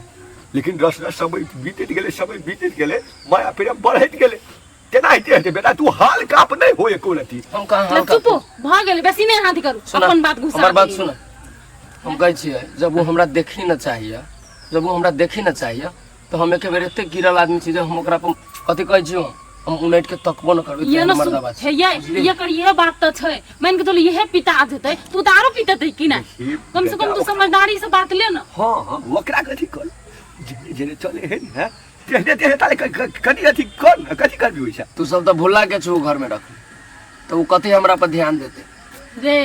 लेकिन रस रस समय बीतत गेले माया प्रेम बढ़त गेले तेना हेते बेटा तू हाल काप नहीं होए एको अथी हम कहां हाल चुप भ गेल बेसी नहीं हाथी करू अपन बात घुसा हमर बात सुन हम कहै छियै जब वो हमरा देखी न चाहिए तो हम एक बेर एते गिरल आदमी छी जे हम ओकरा पर कथि कहै छियो हम उनैट के तकबो न करबै ये न मर्दाबा छै ये कर ये बात त छै मान के चलो यही पिता आ जेतै तू त आरो पितेतै कि ना कम से कम तू समझदारी से बात ले न हां ओकरा कथि कर जेने चले है ना तेने ताले कथि अथी कर कथि करबी होइसा तू सब त भुला के छु घर में रख तो वो कथि हमरा पर ध्यान देते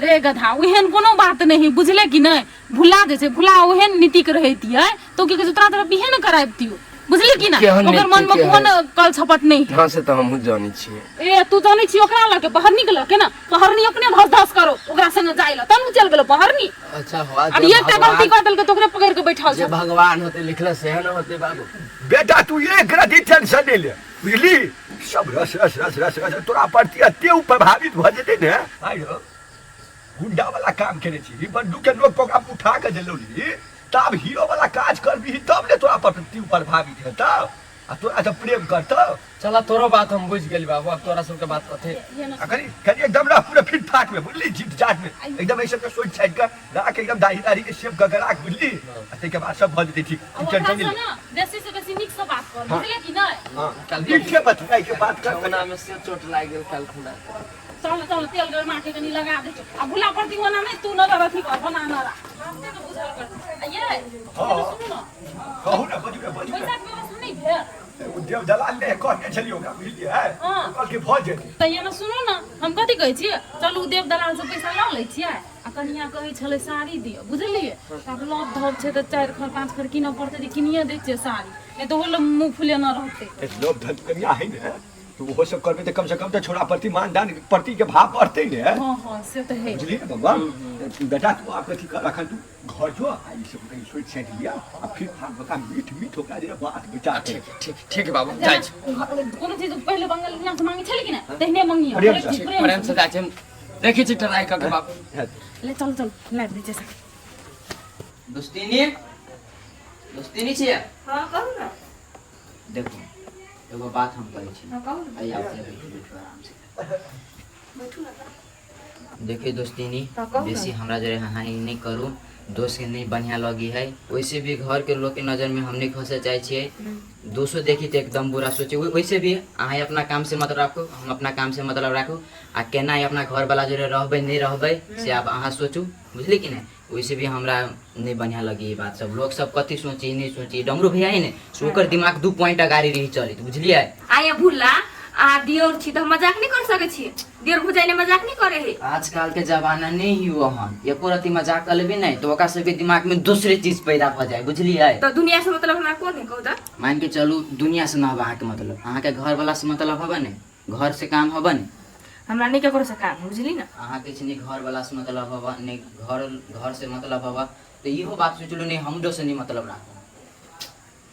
रे गधा ओहन कोनो बात नहीं बुझले कि नहीं भुला जे छै भुला ओहन नीतिक रहैतियै तो की तोरा तरह बिहे न कराबतियो बुझली कि ना ओकर मन में कोन कल छपट नहीं हां से त हम जानि छी ए तू जानि छी ओकरा लके पहर निकल के ना पहरनी अपने धस धस करो ओकरा संग जाइला तनु चल गेलो पहरनी अच्छा हो अब ये एकटा गलती कर देल के तोकरे पकड़ के बैठाल जे भगवान होते लिखला से न होते बाबू बेटा तू एक रति टेंशन नहीं ले बुझली सब रस तोरा प्रति अते प्रभावित भ जेते ने आइरो गुंडा वाला काम करे छी बंदूक के नोक पकड़ा उठा के देलौली तब हीरो वाला काज करबी तब ले तोरा प्रति प्रभावित हेता आ तोरा से प्रेम करता चला तोरो बात हम बुझ गेली बाबू अब तोरा सब के बात कथे कनी एकदम ना पूरा फिट फाट में बुझली जीत जाट में एकदम ऐसे के सोच साइड का राख एकदम दाढ़ी के शेप का राख बुझली आ के बाद सब भ जेते ठीक टेंशन नहीं देसी से बेसी निक से बात कर बुझले कि नहीं हां कल ठीक है बतलाई के बात कर कोना में से चोट लाग गेल कल खुना चल तेल गरमा के कनी लगा दे आ भुला पड़ती होना नहीं तू न रथी कर बना न रास्ते के बुझल कर ये हां सुन न कहू ना बजू पैसा के व्यवस्था नहीं भेल उद्योग दलाल ने कह के चलियो का बुझलिए है कल के भ जेते त ये न सुनो न हम कथि कहै छी चलू देव दलाल से पैसा ल लै छियै आ कनिया कहै छले साड़ी दियो बुझलिए अब लॉक धब छै त 4 खर 5 खर किन पड़ते जे किनिए दै छियै साड़ी नहीं तो होल मुंह फुले न रहते लोभ धन कनिया है ने तो वो सब करबे तो कम से कम तो छोड़ा प्रति मानदान प्रति के भाव पड़ते ने हां से तो है बुझली ना बाबा बेटा तू आप कथि कर रखन तू घर जो आई सब कहीं सोच सेट लिया अब फिर हम बका मीठ होका जे बात विचार ठीक है बाबू जाय छी कोनो चीज पहले बंगाल ना मांगे छले कि ना तहने मंगियो प्रेम से जाय छी देखि छी ट्राई करके बाबू ले चल लाइट दे जैसा दोस्ती छियै हां कहू ना देखो एगो बात हम कहै छी हां कहू ना आइ आते बैठो आराम से बैठू ना देखिए दोस्ती हाँ, कहू बेसी ना। हमरा जरे हानि नहीं करू दोस्त के नहीं बढ़िया लगी है। वैसे भी घर के लोग के नजर में हमने खसे चाहे छे, दोस्तों देखी तो एकदम बुरा सोचे। वैसे भी अहाँ अपना काम से मतलब राखू, हम अपना काम से मतलब राखू। आ केना अपना घर वाला जो रहबे नहीं रहबे से आप अहाँ सोचू, बुझली कि नहीं। वैसे भी हमरा नहीं बढ़िया लगी ये बात। सब लोग सब कथी सोची नहीं सोची, डमरू भैया है ने ओकर दिमाग 2 पॉइंट अगाड़ी रही चली, बुझलिए। आया भूला आ दियोर छी तो मजाक नहीं कर सके छी, दियोर भुजाई ने मजाक नहीं करे है। आजकल के जमाना नहीं हुआ हन, एको रति मजाक कर लेबे नहीं तो ओका सबके दिमाग में दूसरे चीज पैदा हो जाए, बुझलिए। तो दुनिया से मतलब हमरा कौन है कहू त? मान के चलू दुनिया से ना हवा के मतलब, अहाँ के घर वाला से मतलब हवा ने, घर से काम हवा ने, हमरा नहीं ककरो से काम, बुझली ना। अहाँ के छनी घर वाला से मतलब हवा ने, घर से मतलब हवा तो इहो बात सोचलू नहीं हमरो से नहीं मतलब राखू,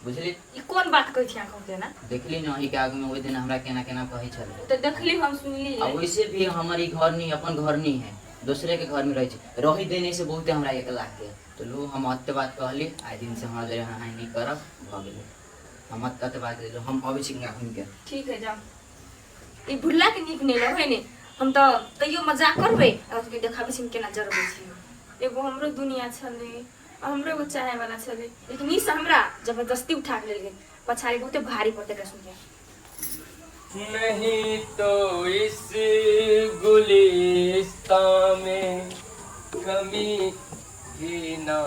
बुझली। ई कौन बात कहै छी अहाँ कहते ना? देखली ना ही के आगे में ओइ दिन हमरा केना केना कहै छले। तो देखली हम सुनली। आ वैसे भी हमारी घर नहीं, अपन घर नहीं है, दूसरे के घर में रही रही देने से बहुते हमरा 1 लाख के। तो लो हम अत्ते बात कहली, आइ दिन से हमरा जरे हां नहीं करब, भ गेलै। हम अत्ते बात ले हम अबै छी घुम के। ठीक है जाओ। ई भुल्ला के नीक नहीं रहे ने, हम तो कहियो मजाक करबे और के देखाबे छी केना जरबे छी। एगो हमरो दुनिया छले, हमरो एगो चाहे वाला छले, लेकिन ई से हमरा जबरदस्ती उठा के ले गेल, पछाड़ी बहुते भारी पड़ते का सुन के। नहीं तो इस गुलिस्तां में कमी ही ना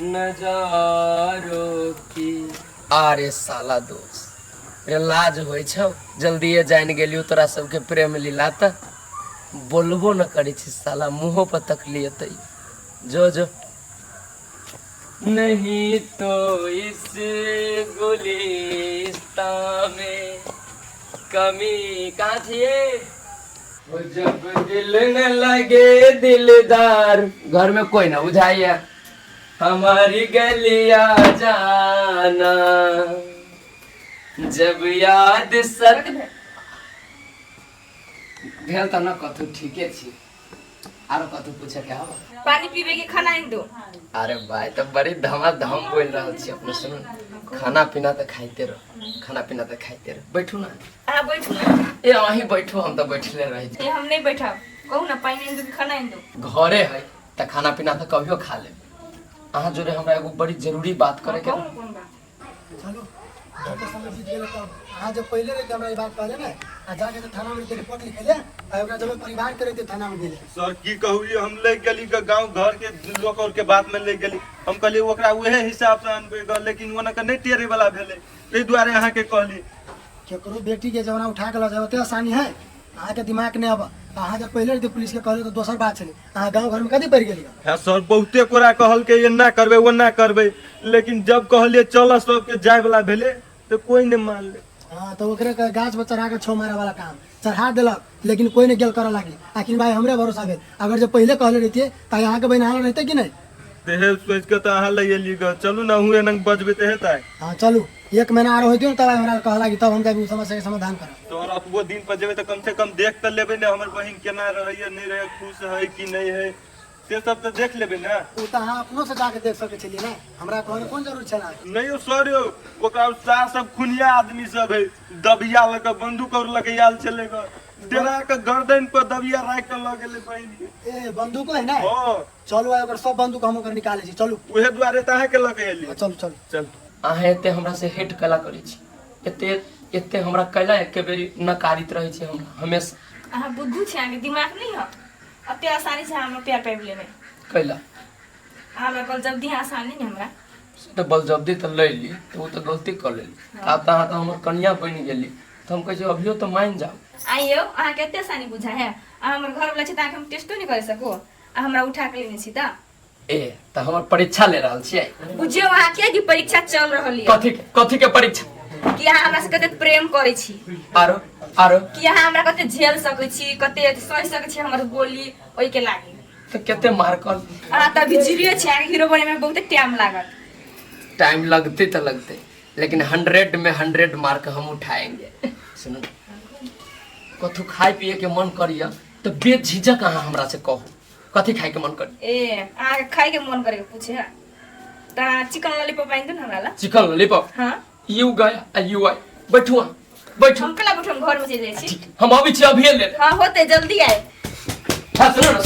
नजारों की। अरे साला दोस्त रे लाज होइ छौ, जल्दीए जान गेलियो तोरा सबके प्रेम लीला त बोलबो न करै छी साला, मुंह पर तकलिए तै जो जो। नहीं तो इस गुलिस्तां में कमी कहाँ थी वो, जब दिल न लगे दिलदार, घर में कोई ना बुझाइए हमारी गलिया जाना, जब याद सत भेल त न कथु ठीके छी। आरो कथु पूछे के हो? पानी पीबे के खाना इन दो। अरे भाई तो बड़ी धमाधम बोल रहा छी अपने, सुनो खाना पीना तो खाइते रहो, खाना पीना तो खाइते रहो। बैठू ना। आ बैठू। ए वहीं बैठू, हम तो बैठले रही छी। ए हम नहीं बैठा, कहू ना पानी इन दो के खाना इन दो। घरे है त खाना पीना तो कभियो खा ले। अहाँ जोरे हमरा एगो बड़ी जरूरी बात करे के। कौन कौन बात? चलो डॉक्टर साहब जीत गेल त आज जब पहले रे हमरा ई बात कहले ना, आ जाके त थाना में रिपोर्ट लिखेले, आ ओकरा जब परिवार करे ते थाना में गेले। सर की कहू ये हम ले गेली के गांव घर के लोग और के बात में ले गेली, हम कहली ओकरा उहे हिसाब से अनबे ग, लेकिन ओना के नहीं टेरे वाला भेले, एई दुआरे अहाँ के कहली। केकरो बेटी के जवना उठा के ल जाओ ते आसानी है, अहाँ के दिमाग ने अब अहाँ जब पहले रे पुलिस के कहले तो दोसर बात छले, अहाँ गांव घर में कदी पड़ गेली। हां सर बहुते कोरा कहल के ये ना करबे वो ना करबे, लेकिन जब कहलिए चल सब के जाय वाला भेले तो कोई ने मान ले। हां तो ओकरे के गाछ पर चढ़ा के छो मारे वाला काम चढ़ा देलक, लेकिन कोई ने गेल करे लागी। आखिर भाई हमरे भरोसा भेल, अगर जब पहले कहले रहते त यहाँ के बहन हाल रहते कि नहीं। तेहे सोच के त अहाँ ले ली ग, चलू ना हुए नंग बजबे ते हेतै। हां चलू 1 महीना आरो होइतो तब हमरा कहला कि तब हम जाबी समस्या के समाधान करब। तो और वो दिन पर जेबे त कम से कम देख त लेबे ना हमर बहिन केना रहैय नहीं रहे, खुश है कि नहीं है, से सब तो देख लेबे ना। उ त अहाँ अपनो से जाके देख सके छलिए ना, हमरा कहले कोन जरूर छला। नहीं सर यो ओकरा सार सब खुनिया आदमी सब है, दबिया लके बंदूक और लके आल चलेगा, डेरा के गर्दन पर दबिया राख के ल गेले बहिन। ए बंदूक है ना। हां चलू ओकर सब बंदूक हम ओकर निकाले छी, चलू उहे द्वारे त अहाँ के लके एली। चलू चलू चल अहाँ एते हमरा से हेट कला करै छी, एते हमरा कैला एके बेरी नकारित रहै छी हमरा हमेशा। अहाँ बुद्धू छी, अहाँ के दिमाग नहीं है, अते आसानी से हम प्यार पाइब लेबे कैला हमरा कल जब दी आसानी नहीं हमरा। तो बलजब्दी तो ले ली तो वो तो गलती कर लेली, अब तो अहाँ तो हमर कन्या बन गेली, तो हम कहे अभियो तो मान जाओ। आइयो अहाँ के एते आसानी बुझा है, आ हमर घर वाला छी त हम टेस्टो नहीं करे सको, आ हमरा उठा के लेने छी त। ए तो हमर परीक्षा ले रहल छियै, बुझियो अहाँ के की परीक्षा चल रहल है, कथी के परीक्षा? कि अहाँ हमरा से कते प्रेम करे छी, आरो कि अहाँ हमरा कते झेल सकै छी, कते सह सकै छी हमर बोली, ओइ के लागि तो केते मार कर अहाँ त बिजरियो छी, अहाँ हीरो बने में बहुत टाइम लागत। टाइम लगते तो लगते, लेकिन 100 में 100 मार्क हम उठाएंगे। सुनो कथु खाए पिए के मन करिया तो बेझिझक अहाँ हमरा से कहू कथी खाए के मन करी। ए अहाँ खाए के मन करे पूछे है त चिकन लॉलीपॉप आइन दो न हमरा ला। Chicken lollipop? हां यू गया आ यू आई, बैठू बैठू। हम कला बैठू, घर में चले जाई छी। हम अभी छी, अभी ले। हां होते जल्दी आए। हां सुनो ना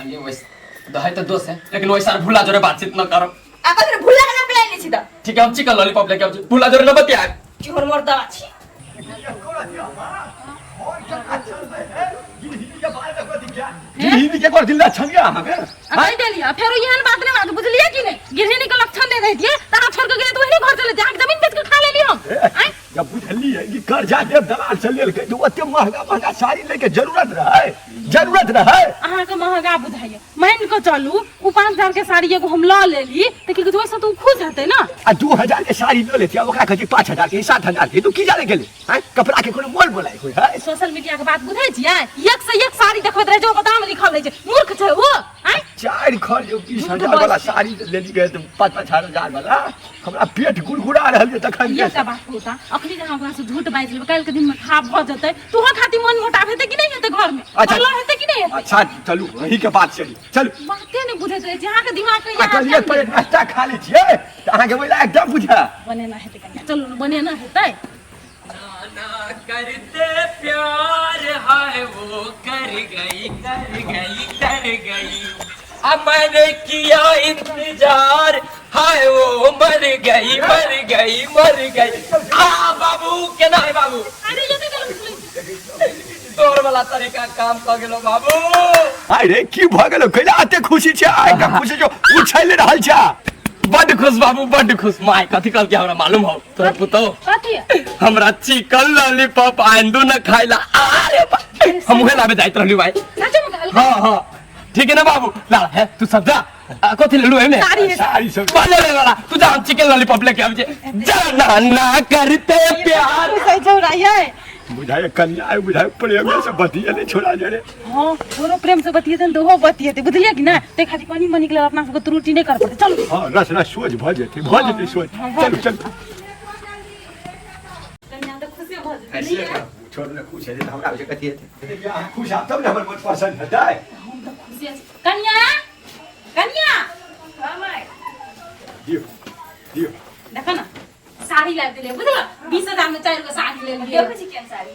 चलिए वैसे दहाई तो दोस्त है लेकिन वैसा भूला जोरे बातचीत न करो आ कतरे भुल्ला के ना पिलाई नहीं छी त ठीक है हम चिकन लॉलीपॉप लेके आओ भूला जोरे न बतिया जोर मोर दवा छी गिरहिनी के कर दिला छंगिया हमें कह देलिया फिर यहन बात नहीं बात बुझलिए कि नहीं गिरहिनी के लक्षण दे रही थी तना छोड़ के गए तो वही घर चले जाके जमीन बेच के खा लेली हम हैं जब बुझली है कि कर्जा दे दलाल से लेल के तो ओते महंगा साड़ी लेके जरूरत रहे अहाँ के महंगा बुझाइए मान के चलू उ 5000 के साड़ी एगो हम ल लेली त कि वैसे तो खुश हते ना आ 2000 के साड़ी ल लेती ओकरा कहे 5000 के 7000 के तू की जाने गेले हैं कपड़ा के कोनो मोल बोलाई होय है सोशल मीडिया के बात बुझै छियै एक से एक साड़ी देखबैत रहे जो दाम लिखल रहे छै मूर्ख छै वो हैं चार खर जो 20000 वाला साड़ी लेली गए तो 5-5000 वाला हमरा पेट गुड़गुड़ा रहल है तखन ये का बात होता अखनी जहां ओकरा से झूठ बाइज लेब काल के दिन में खराब भ जतै तोहा खाती मन मोटा हेतै कि नहीं हेतै घर में अच्छा हेतै कि नहीं हेतै अच्छा चलू वही के बात चली चल बाते नहीं बुझैत रहे जहां के दिमाग के कलिए पर नाश्ता खा ली छिए त अहाँ के बोला एकदम बुझा बनेना हेतै कन्या चलू बनेना हेतै ना करते प्यार हाय वो कर गई अब मैंने किया इंतजार हाय वो मर गई आ बाबू के ना है बाबू अरे ये तो तोर वाला तरीका काम कर गेलो बाबू अरे की भ गेलो कैला आते खुशी छे एकदम खुशी जो उछल रहल छा बड़ खुश बाबू बड़ खुश माय कथी कल के हमरा मालूम हो तोर पुतो कथी हमरा चिकन लॉलीपॉप आंदू न खाइला अरे हम उहे लाबे जाइत रहली भाई सच में हां ठीक है ना बाबू ला है तू सब जा कथी ले लू एने साड़ी सब बाले ले वाला तू जा चिकन लॉलीपॉप लेके आवे जाना ना करते प्यार सही छौराइए बुझाए कन्या बुझाए प्रेम से बतिया नहीं छोड़ा जरे हां थोरो प्रेम से बतियेते तो हो बतियेते बुझलिए कि ना ते खाली पानी बनी के अपना सब त्रुटि नहीं कर पड़ते चलो हां रस सोच भ जेते सोच चल कन्या तो खुशी भ ऐसे का छोड़ने खुश है हमरा से कथी है खुश आप तब हमर मन पसंद है हम तो खुशी कन्या हां माय दियो देखो ना साड़ी ला दिले बुझला 20000 में 4 गो साड़ी ले लिए देखो छी केन साड़ी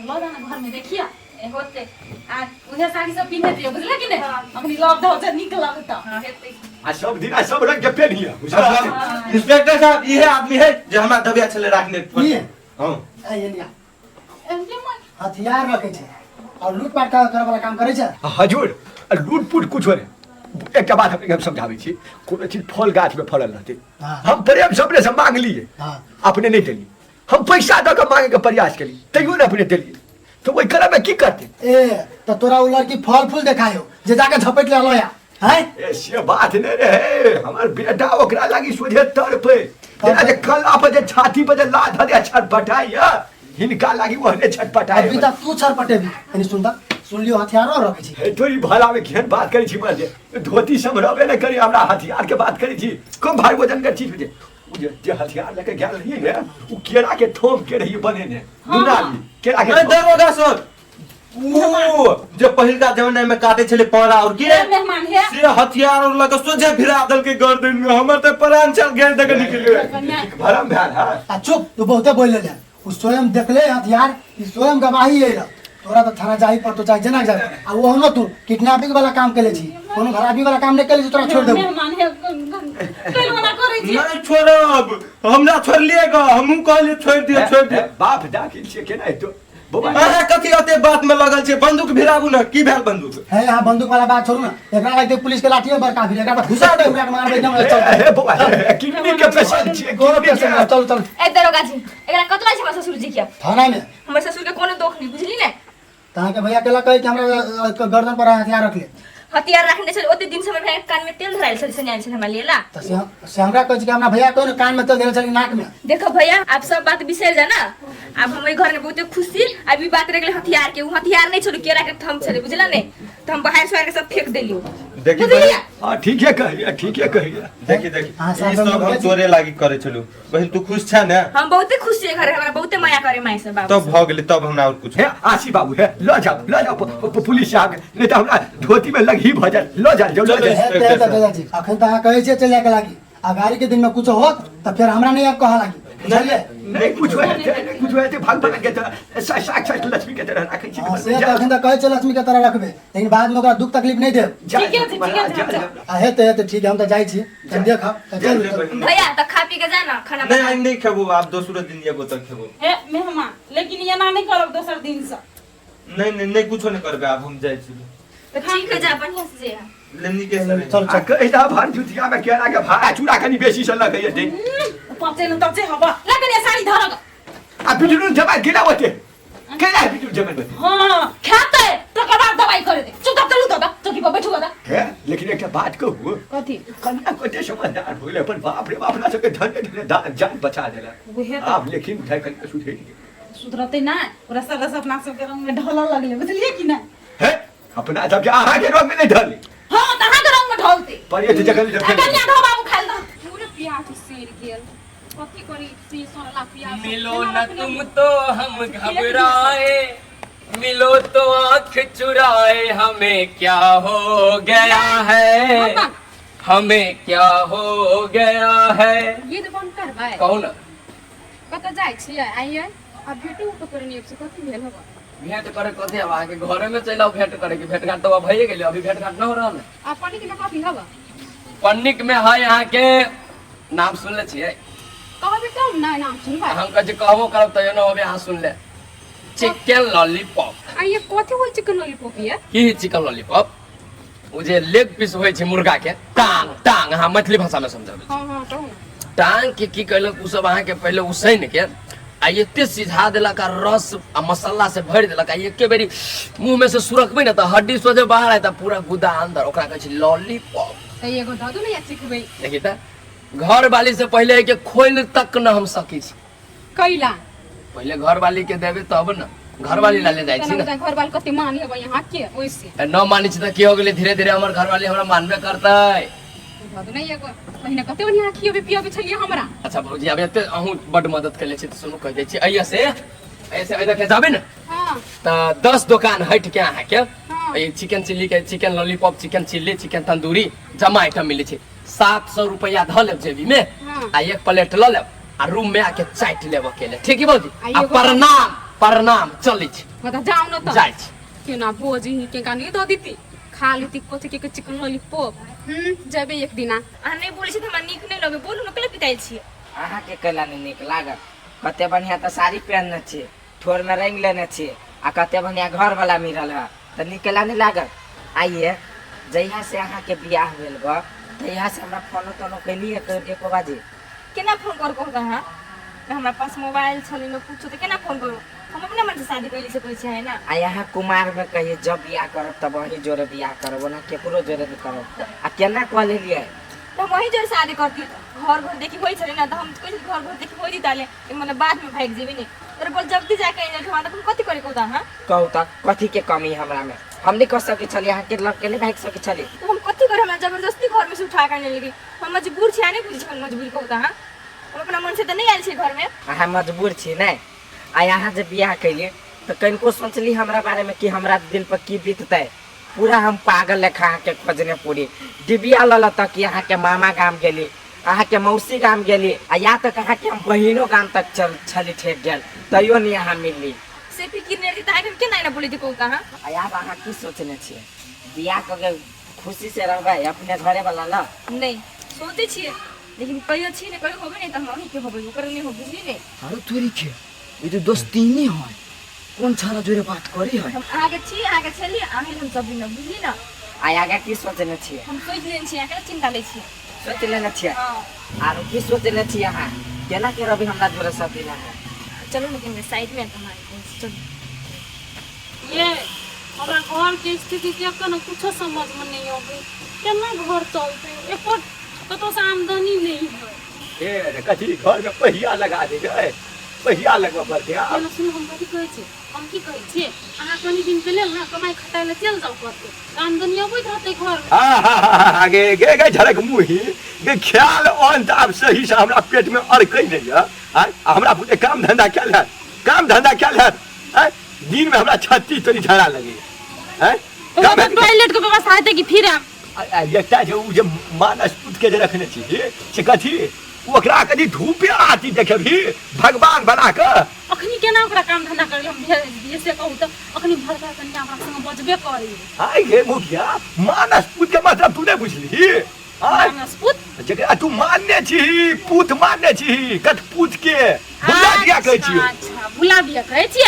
लो जाना घर में देखिया ए होते आ उहे साड़ी सब पिन्हे दियो बुझला कि नहीं अपनी लॉक धाव से निकल लगता हां हेतै आ सब दिन आ सब रंग के पहनिया बुझला इंस्पेक्टर साहब ये आदमी है जो हमरा दबिया चले रखने हां एनिया एमके मैं हथियार रखे छे और लूटपाट करे वाला काम करे छे हजूर लूटपुट कुछ हो एक बात हम समझावे छी कोनो चीज फल गाछ में फलल रहते हम प्रेम सबने से मांग लिए अपने नहीं देली हम पैसा दे के मांगे के प्रयास केली तैयो नहीं अपने देली तो वही करे में की करते ए तो तोरा उ लड़की फल फूल देखायो जे जाके झपट ले लया हैं ऐसे बात नहीं रे हमार बेटा ओकरा लागी सोझे तर पे तेरा जे कला पे जे छाती पे जे लात धरे छटपटाई हिनका लागी वहने छटपटाई अभी तक तू छटपटे भी यानी सुन लियो हथियारो रखे छी हे तोरी भला में केहन बात करै छी मजे धोती समरबे न करी हमरा हथियार के बात करै छी कम भारी वजन के चीज जे जे हथियार लेके गेल रही ने उ केरा के थोम के रही बने ने दुनाली केरा के दरोगा सर ओ जो पहिलका जमाना में काटे छले पौरा और के मेहमान है से हथियार और लगा सोझे भिरा दल के गर्दन में हमर त प्राण चल गेल देख निकल भरम भेल है आ चुप तू बहुते बोल ले उ स्वयं देखले हथियार ई स्वयं गवाही है तोरा तो थाना जाई पर तो चाहे जना जाए आ वो न तू किडनैपिंग वाला काम केले छी कोनो खराबी वाला काम नहीं केले छी तोरा छोड़ देबो मेहमान है कल मना करे छी नहीं छोड़ब हमरा छोड़ लिएगा हमहू कहले छोड़ दियो बाप दाखिल छे के नहीं तो अरे कथी होते बात में लगल छे बंदूक भिराबू न की भेल बंदूक है हां बंदूक वाला बात छोड़ू ना एकरा लागे पुलिस के लाठी बड़का भी एकरा घुसा दे उड़ा के मारबे एकदम चल हे बाबा किडनी के पेशेंट छे कोनो पेशेंट चल ए दरोगा जी एकरा कतला छै हमर ससुर जी के थाना में हमर ससुर के कोनो दोख नहीं बुझली ने ताहा के भैया केला कहे कि हमरा गर्दन पर हथियार रख ले हथियार रखने छल ओते दिन समय भैया कान में तेल धराइल छल से नहीं छल हमरा लेला तो से हमरा कहे कि हमरा भैया कोन कान में तेल धरे छल नाक में देखो भैया आप सब बात बिसर जाना अब हमारे घर में बहुते खुशी अभी बात रह गेल हथियार के उ हथियार नहीं छोड़ केरा के थम छले बुझला ने तो हम बाहर से के सब फेंक देलियो देखी हां ठीक है कहिए देखी ई सब हम तोरे लागी करे छलु बहन तू खुश छ ना हम बहुते खुश छे घर हमरा बहुते माया करे माई से बाबू तब भ गेले तब हमरा और कुछ है आशी बाबू है लो जाओ पुलिस साहब नहीं तो हमरा धोती में लगी भजन लो जा जी अखन तहा कहे छे चले के लागी आ गाड़ी के दिन में कुछ होत त फिर हमरा नहीं अब कहा लागी नहीं कुछ हुए थे भगवान के तरह साक्षात लक्ष्मी के तरह रखे छी से त अखन त कहै छै लक्ष्मी के तरह रखबे लेकिन बाद में ओकरा दुख तकलीफ नहीं देब आ हेते ठीक है हम त जाइ छी हम देख चल भैया तो खा पी के जा ना खाना नहीं आई नहीं खेबो आप दूसरे दिन ये बोतल खेबो ए मेहमान लेकिन ये ना नहीं करब दोसर दिन से नहीं कुछ नहीं करबे आप हम जाय छी तो ठीक है जा बढ़िया से जा लेनी के समय चल चल कहता भान जुतिया में केरा के भाड़ा चूड़ा कनी बेसी से लगे दे पचे न तचे हवा लगन ये साड़ी धरग आ बिटू जमा गिरा होते केरा बिटू जमा हां खाते तो के बाद दवाई करे दे चुप चलू तो चौकी पर बैठू दा है लेकिन एक बात कहू कथी कन्या कोते समझदार होले अपन बाप रे बाप ना सके धन जान बचा देला आप लेकिन उठाई कन्या सुधे सुधरते ना पूरा सब अपना सब के रंग में ढोला लगले बुझलिए कि ना है अपना सब के आहा के रंग में नहीं ढले हां कहां के रंग में ढोलते पर ये जगह ले कन्या ढो बाबू खाल दो पूरे प्यार से सेर गेल कथी करी सी सोला प्यार मिलो न तुम तो हम घबराए मिलो तो आँख चुराए हमें क्या हो गया है हमें क्या हो गया है ये तो बंद करबै कौन कत जाइ छियै आइए अब भेटू तो करनी से कथी भेल होबा भेंट करे कथी अब आके घरे में चलाओ भेंट करे की भेंट घाट तो अब भइए गेले अभी भेंट घाट न हो रहल अपन के कथी होबा पन्निक में है यहाँ के नाम सुन ले छियै कहबे कम ना नाम सुनबा हम कहे कहबो करब त न होबे यहाँ सुन ले चिकन लॉलीपॉप आइए कथी होल चिकन लॉलीपॉप ये की चिकन लॉलीपॉप वो जे लेग पीस होय छै मुर्गा के टांग टांग हाँ मैथिली भाषा में समझाबे हां कहू टांग के की कहलक उ सब अहाँ के पहले उसैन के आ एते सिझा देलक आ रस आ मसाला से भर देलक आ एके बेरी मुंह में से सुरकबे न त हड्डी सोझे बाहर आय त पूरा गुदा अंदर ओकरा कहै छै लॉलीपॉप त एगो द दो न या सिखबै देखि त घर वाली से पहले के खोल तक न हम सकी छी कैला पहले घर वाली के देबे तब न घर वाली ला ले जाय छी न घर वाली कते मानी हेबै यहाँ के ओइसे न मानी छी त की हो गेलै धीरे धीरे हमर घर वाली हमरा मानबे करतै द दो न एगो पहिने कते बढ़िया खियोबे पियोबे छलिए हमरा अच्छा भौजी अब एते अहूँ बड मदद कैले छी त सुनु कह दै छी ऐसे ऐसे ऐसे के जाबे न हां त 10 दुकान हट के अहाँ के हाँ। ये चिकन चिल्ली के chicken lollipop chicken chilli chicken tandoori जमा आइटम मिले छै 700 रुपया ध लेब जेबी में हाँ। आ एक प्लेट ल लेब आ रूम में आके चाट लेब अकेले ठीक है भौजी आ आ एगो- प्रणाम चली छी बता जाओ न त जाय छी क्यों ना बोझी के गानी दो दीती खा लेती कथी के चिकन लॉलीपॉप जबे एक दिना आ नहीं बोले छी त हमरा नीक नहीं लगे बोलू न कले पिताई छी अहाँ के कैला नहीं नीक लागत कते बढ़िया तो साड़ी पहनने छी ठोर में रंग लेने छी आ कते बढ़िया घर वाला मिलल है तो नीक नहीं लागत आइए जहिया से अहाँ के बियाह भेल बा तहिया से हमरा फोन तोनो कैलिए तो एको बाजी केना फोन कर कहू कहां हमरा पास मोबाइल छले न पूछो त केना फोन करू हम अपने मन से शादी कैली से कहै छै है ना आ यहाँ कुमार में कहिए जब बियाह करब तब वही जोरे बियाह करब ना केकरो जोरे नहीं करब आ केना कह लेलिए तो हम वही जोर शादी करती घर घर देखी होई छले ना तो हम कहै घर घर देखी होई दिताले मतलब बाद में भाग जेबे नहीं तेरे बोल जल्दी जाके इने ठवा त कथि करे कहू हां कहू त कथी के कमी हमरा में हम नहीं कह सके छली अहाँ के लग के नहीं भाग सके छली तो हम कथि करे हमरा जबरदस्ती घर में से उठा के लगी हम मजबूर छी आने बुझी हम मजबूर कहू हां हम अपना मन से तो नहीं आयल छी घर में अहाँ मजबूर छी नहीं आ यहाँ जब बियाह कैलिए तो कनको सोचली हमरा बारे में कि हमरा दिल पर की बीतते पूरा हम पागल लेखा अहाँ के खोजने पूरी डिबिया लल तक यहाँ के मामा गाम गेली अहाँ के मौसी गाम गेली आ या तक अहाँ के हम बहिनो गाम तक छली ठेक गेल तैयो नहीं यहाँ मिलली से फिकिर नहीं रहती ताकि केना ना बोली कहू हां आ या अहाँ की सोचने छिए बियाह करके खुशी से रहबै अपने घरे वाला ल नहीं सोचे छी लेकिन कहियो छी ने कहियो होबे नहीं त हम के होबे ओकर नहीं हो बुझली नहीं अरे तोरी के ये तो दोस्ती नहीं है कौन छारा जोरे बात करी है हम आगे छी आगे चली आगे हम सब दिन बुझली ना आ आगे की सोचने छिए हम सोच लेन छी आगे चिंता ले छी सोच लेने छिए हां आरो की सोचने छिए अहाँ केना के रवि हमरा जोरे सब दिन है चलो लेकिन साइड में तुम्हारे चलो ये हमरा घर के स्थिति देख के न कुछ समझ में नहीं आवे केना घर चलते एको कतो से आमदनी नहीं है ए कथी घर में पहिया लगा दे गए पहिया लगवा पड़ते ये न सुन हम कथी कहै छी हम की कहै छी अहाँ कनी दिन पहले ना कमाई खटाई ले चल जाओ करते आमदनी अबैत रहते घर में आगे गे गे झलक मुही गे ख्याल अंत अब सही से हमरा पेट में अड़कै नहीं है हमरा पूरे काम धंधा क्या है काम धंधा क्या है दिन में हमरा 36 तोरी झड़ा लगे है टॉयलेट के व्यवस्था है कि फिर एकटा जे उ जे मानस पुत के जे रखने छी से कथी ओकरा कनी धूपे आती देखे भी भगवान बना के अखनी केना ओकरा काम धंधा कर हम भेज दिए से कहू तो अखनी भरका कन्या हमरा संग बजबे करी हाय हे मुखिया मानस पूत के मतलब तू नहीं बुझली हाय मानसपुत जकरा तू मानने छी पूत मानने छी कत पूत के भुला दिया कहै छी अच्छा भुला दिया कहै छी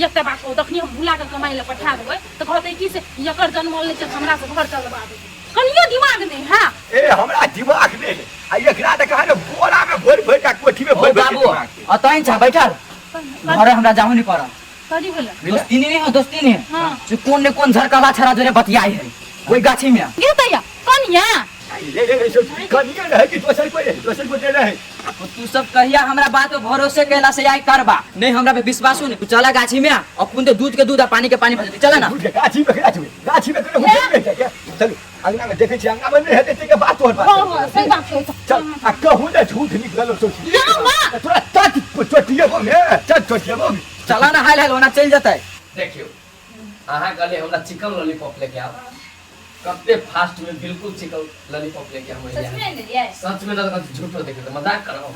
एकटा बात कहू तखनी हम भुला के कमाई ले पठा देबै तो कहते की से एकर जन्म ले छै हमरा से घर चलबा दे कनियो दिमाग नहीं है ए हमरा दिमाग नहीं आ एकरा त कहा बोरा में भर भर का कोठी में भर भर बाबू अतइन छ बैठल घरे हमरा जाहु नहीं पड़ा कदी बोला दोस्ती नहीं है दोस्ती नहीं है जो कौन ने कौन झरकावा छरा जोरे बतियाई है वही गाछी में गिर दैया कनिया कनिया रहे कि दोसर कोई दे रहे तू सब कहिया हमरा बात पे भरोसे कैला से आई करबा नहीं हमरा पे विश्वास नहीं तू चला गाछी में अपन तो दूध के दूध आ पानी के पानी भर चला ना गाछी में चल अंगना में देखे छी अंगना में नहीं हेते के बात तोहर बात हां सही बात है चल आ कहू ना झूठ निकललो सोची तोरा तत चोटिए में चल चोटिए में चला ना हाल हाल होना चल जाता है देखियो अहाँ गले हमरा चिकन लॉलीपॉप लेके आओ कते फास्ट में बिल्कुल चिकन लॉलीपॉप लेके हम सच में ना झूठो देखे तो मजाक करो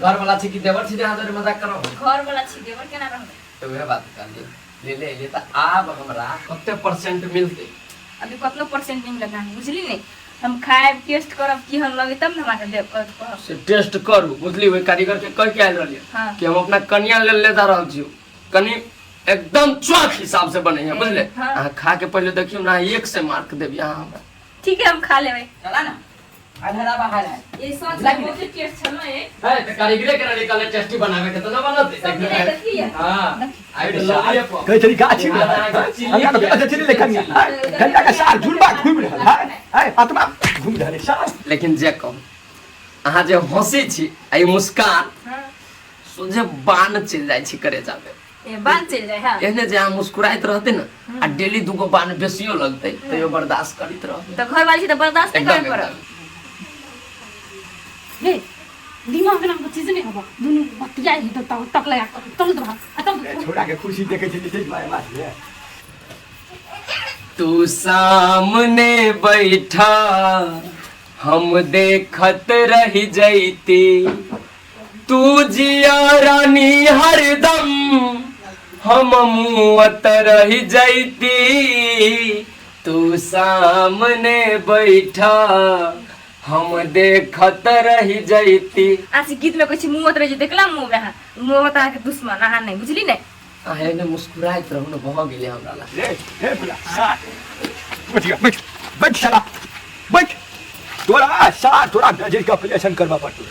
घर वाला छी कि देवर छी जहां तोरे मजाक करो घर वाला छी देवर केना रहबे तो वह बात कर ले त आब हमरा कते परसेंट मिलते अभी कतलो परसेंट नहीं लगा बुझली नहीं हम खाएब टेस्ट करब की हम लगे तब न हमरा के देब कहब से टेस्ट करू बुझली ओइ कारीगर के कह के आइल रहलिए कि हम अपना कन्या ले लेता रहल छी कनी एकदम चौक हिसाब से बने हैं बुझले खा के पहले देखियो ना 1 से मार्क देब यहां हमरा ठीक है हम खा लेबै चला ना आधरा बाहर है ये सोच बहुत टेस्ट छलो ए है त कारीगरे के निकाले टेस्टी बनावे के त न बनते हां आई तो लॉलीपॉप कई तरीका अच्छी अंगा में अच्छा चली लेखन गंगा का सार झुलबा घूम रहा है आत्मा घूम रहा है सार लेकिन जे कम अहाँ जे हंसी छी आई मुस्कान सोझे बान चल जाय छी करे जाबे ए बान चल जाय हां एने जे हम मुस्कुराइत रहते ना आ डेली दुगो बान बेसियो लगते तो यो बर्दाश्त करित रह तो घर वाली से तो बर्दाश्त नहीं करे पड़े हे दिमाग ना चीज नहीं होबा दुनु बतिया ही तो तक लगा चल दो छोड़ा के खुशी देखे छी नितेश भाई बात है तू सामने बैठा हम देखत रह जैती तू जिया रानी हरदम हम मुअत रह जैती तू सामने बैठा हम देखत रह जैती आसी गीत में कुछ मुंह रह जे देखला मुंह में मुंह बता के दुश्मन आहा नहीं बुझली नहीं आहे ने मुस्कुराइत रहू न भ गेले हमरा ला हे बुला बैठ बैठ चला बैठ तोरा सार तोरा नजर का ऑपरेशन करवा पड़तो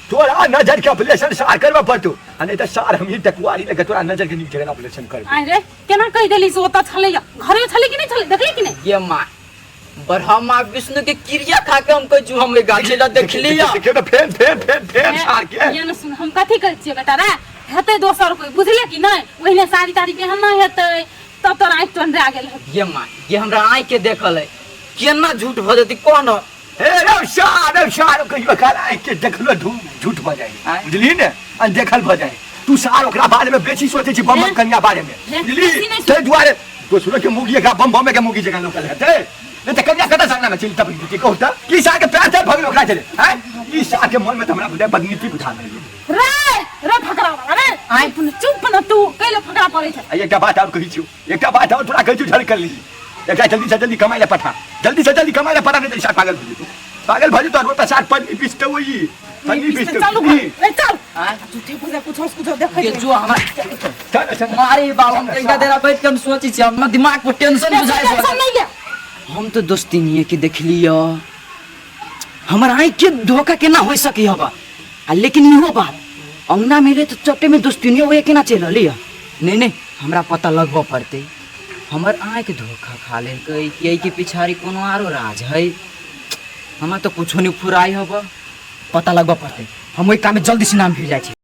तोरा नजर के ऑपरेशन सार करवा पड़तो अने त सार हम ही टकवारी लगे तोरा नजर के नीचे ऑपरेशन कर अरे केना कह देली सो त छले घरे छले कि नहीं छले देखली कि नहीं ये मां ब्रह्मा विष्णु के क्रिया खा के हमको जो हमरे गाछी ला देख लिया देखियो त फेर सार के ये न सुन हम कथि कर छिए बेटा रे हेते दोसर कोई बुझले कि नहीं ओहिने साड़ी ताड़ी पहनना हेते तब तोरा आंख टन आ गेल ये मां ये हमरा आंख के देखल है केना झूठ भ जती कोन हे रव कहियो काला के देखलो झूठ भ जाई बुझली ने अन देखल भ जाई तू सार ओकरा बारे में बेसी सोचे छी बम कन्या बारे में बुझली ते दुआरे तो सुनो के मुगी का बम के मुगी जगह लोकल हेते ने त कन्या कता संगना में चिल तब की कहता की सार के पैर से भगलो ओकरा चले हैं ई सार के मन में हमरा बुझे बदनीति बुझा दे रे फकरा वाला रे आई तू चुप न तू कैले फकरा पड़े छ एकटा बात और कहि छु एकटा बात और तोरा कहि छु झल कर ली एकटा जल्दी से जल्दी कमाई ले पठा जल्दी से जल्दी कमाई ले पठा नहीं तो पागल भजी तो रोता साथ पन्नी पिसते वही पन्नी पिसते ए चल झूठे पूजा कुछ देख ये जो हमारा चल मारे बाबू हम एकटा देरा बैठ के हम सोची छी हम दिमाग पर टेंशन बुझाई टेंशन नहीं है हम तो दोस्ती नहीं है कि देख लियो हमर आई के धोखा केना होई सकी हबा आ लेकिन इहो बात अंगना मेरे तो चट्टे में दोस्ती नहीं होए केना चल लिया नहीं हमरा पता लगबो पड़ते हमर आँख धोखा खा ले कई के पिछाड़ी कोनो आरो राज है हमरा तो कुछो नहीं फुराई हबा पता लगबो पड़ते हम ओई काम में जल्दी से नाम फिर जाई छी।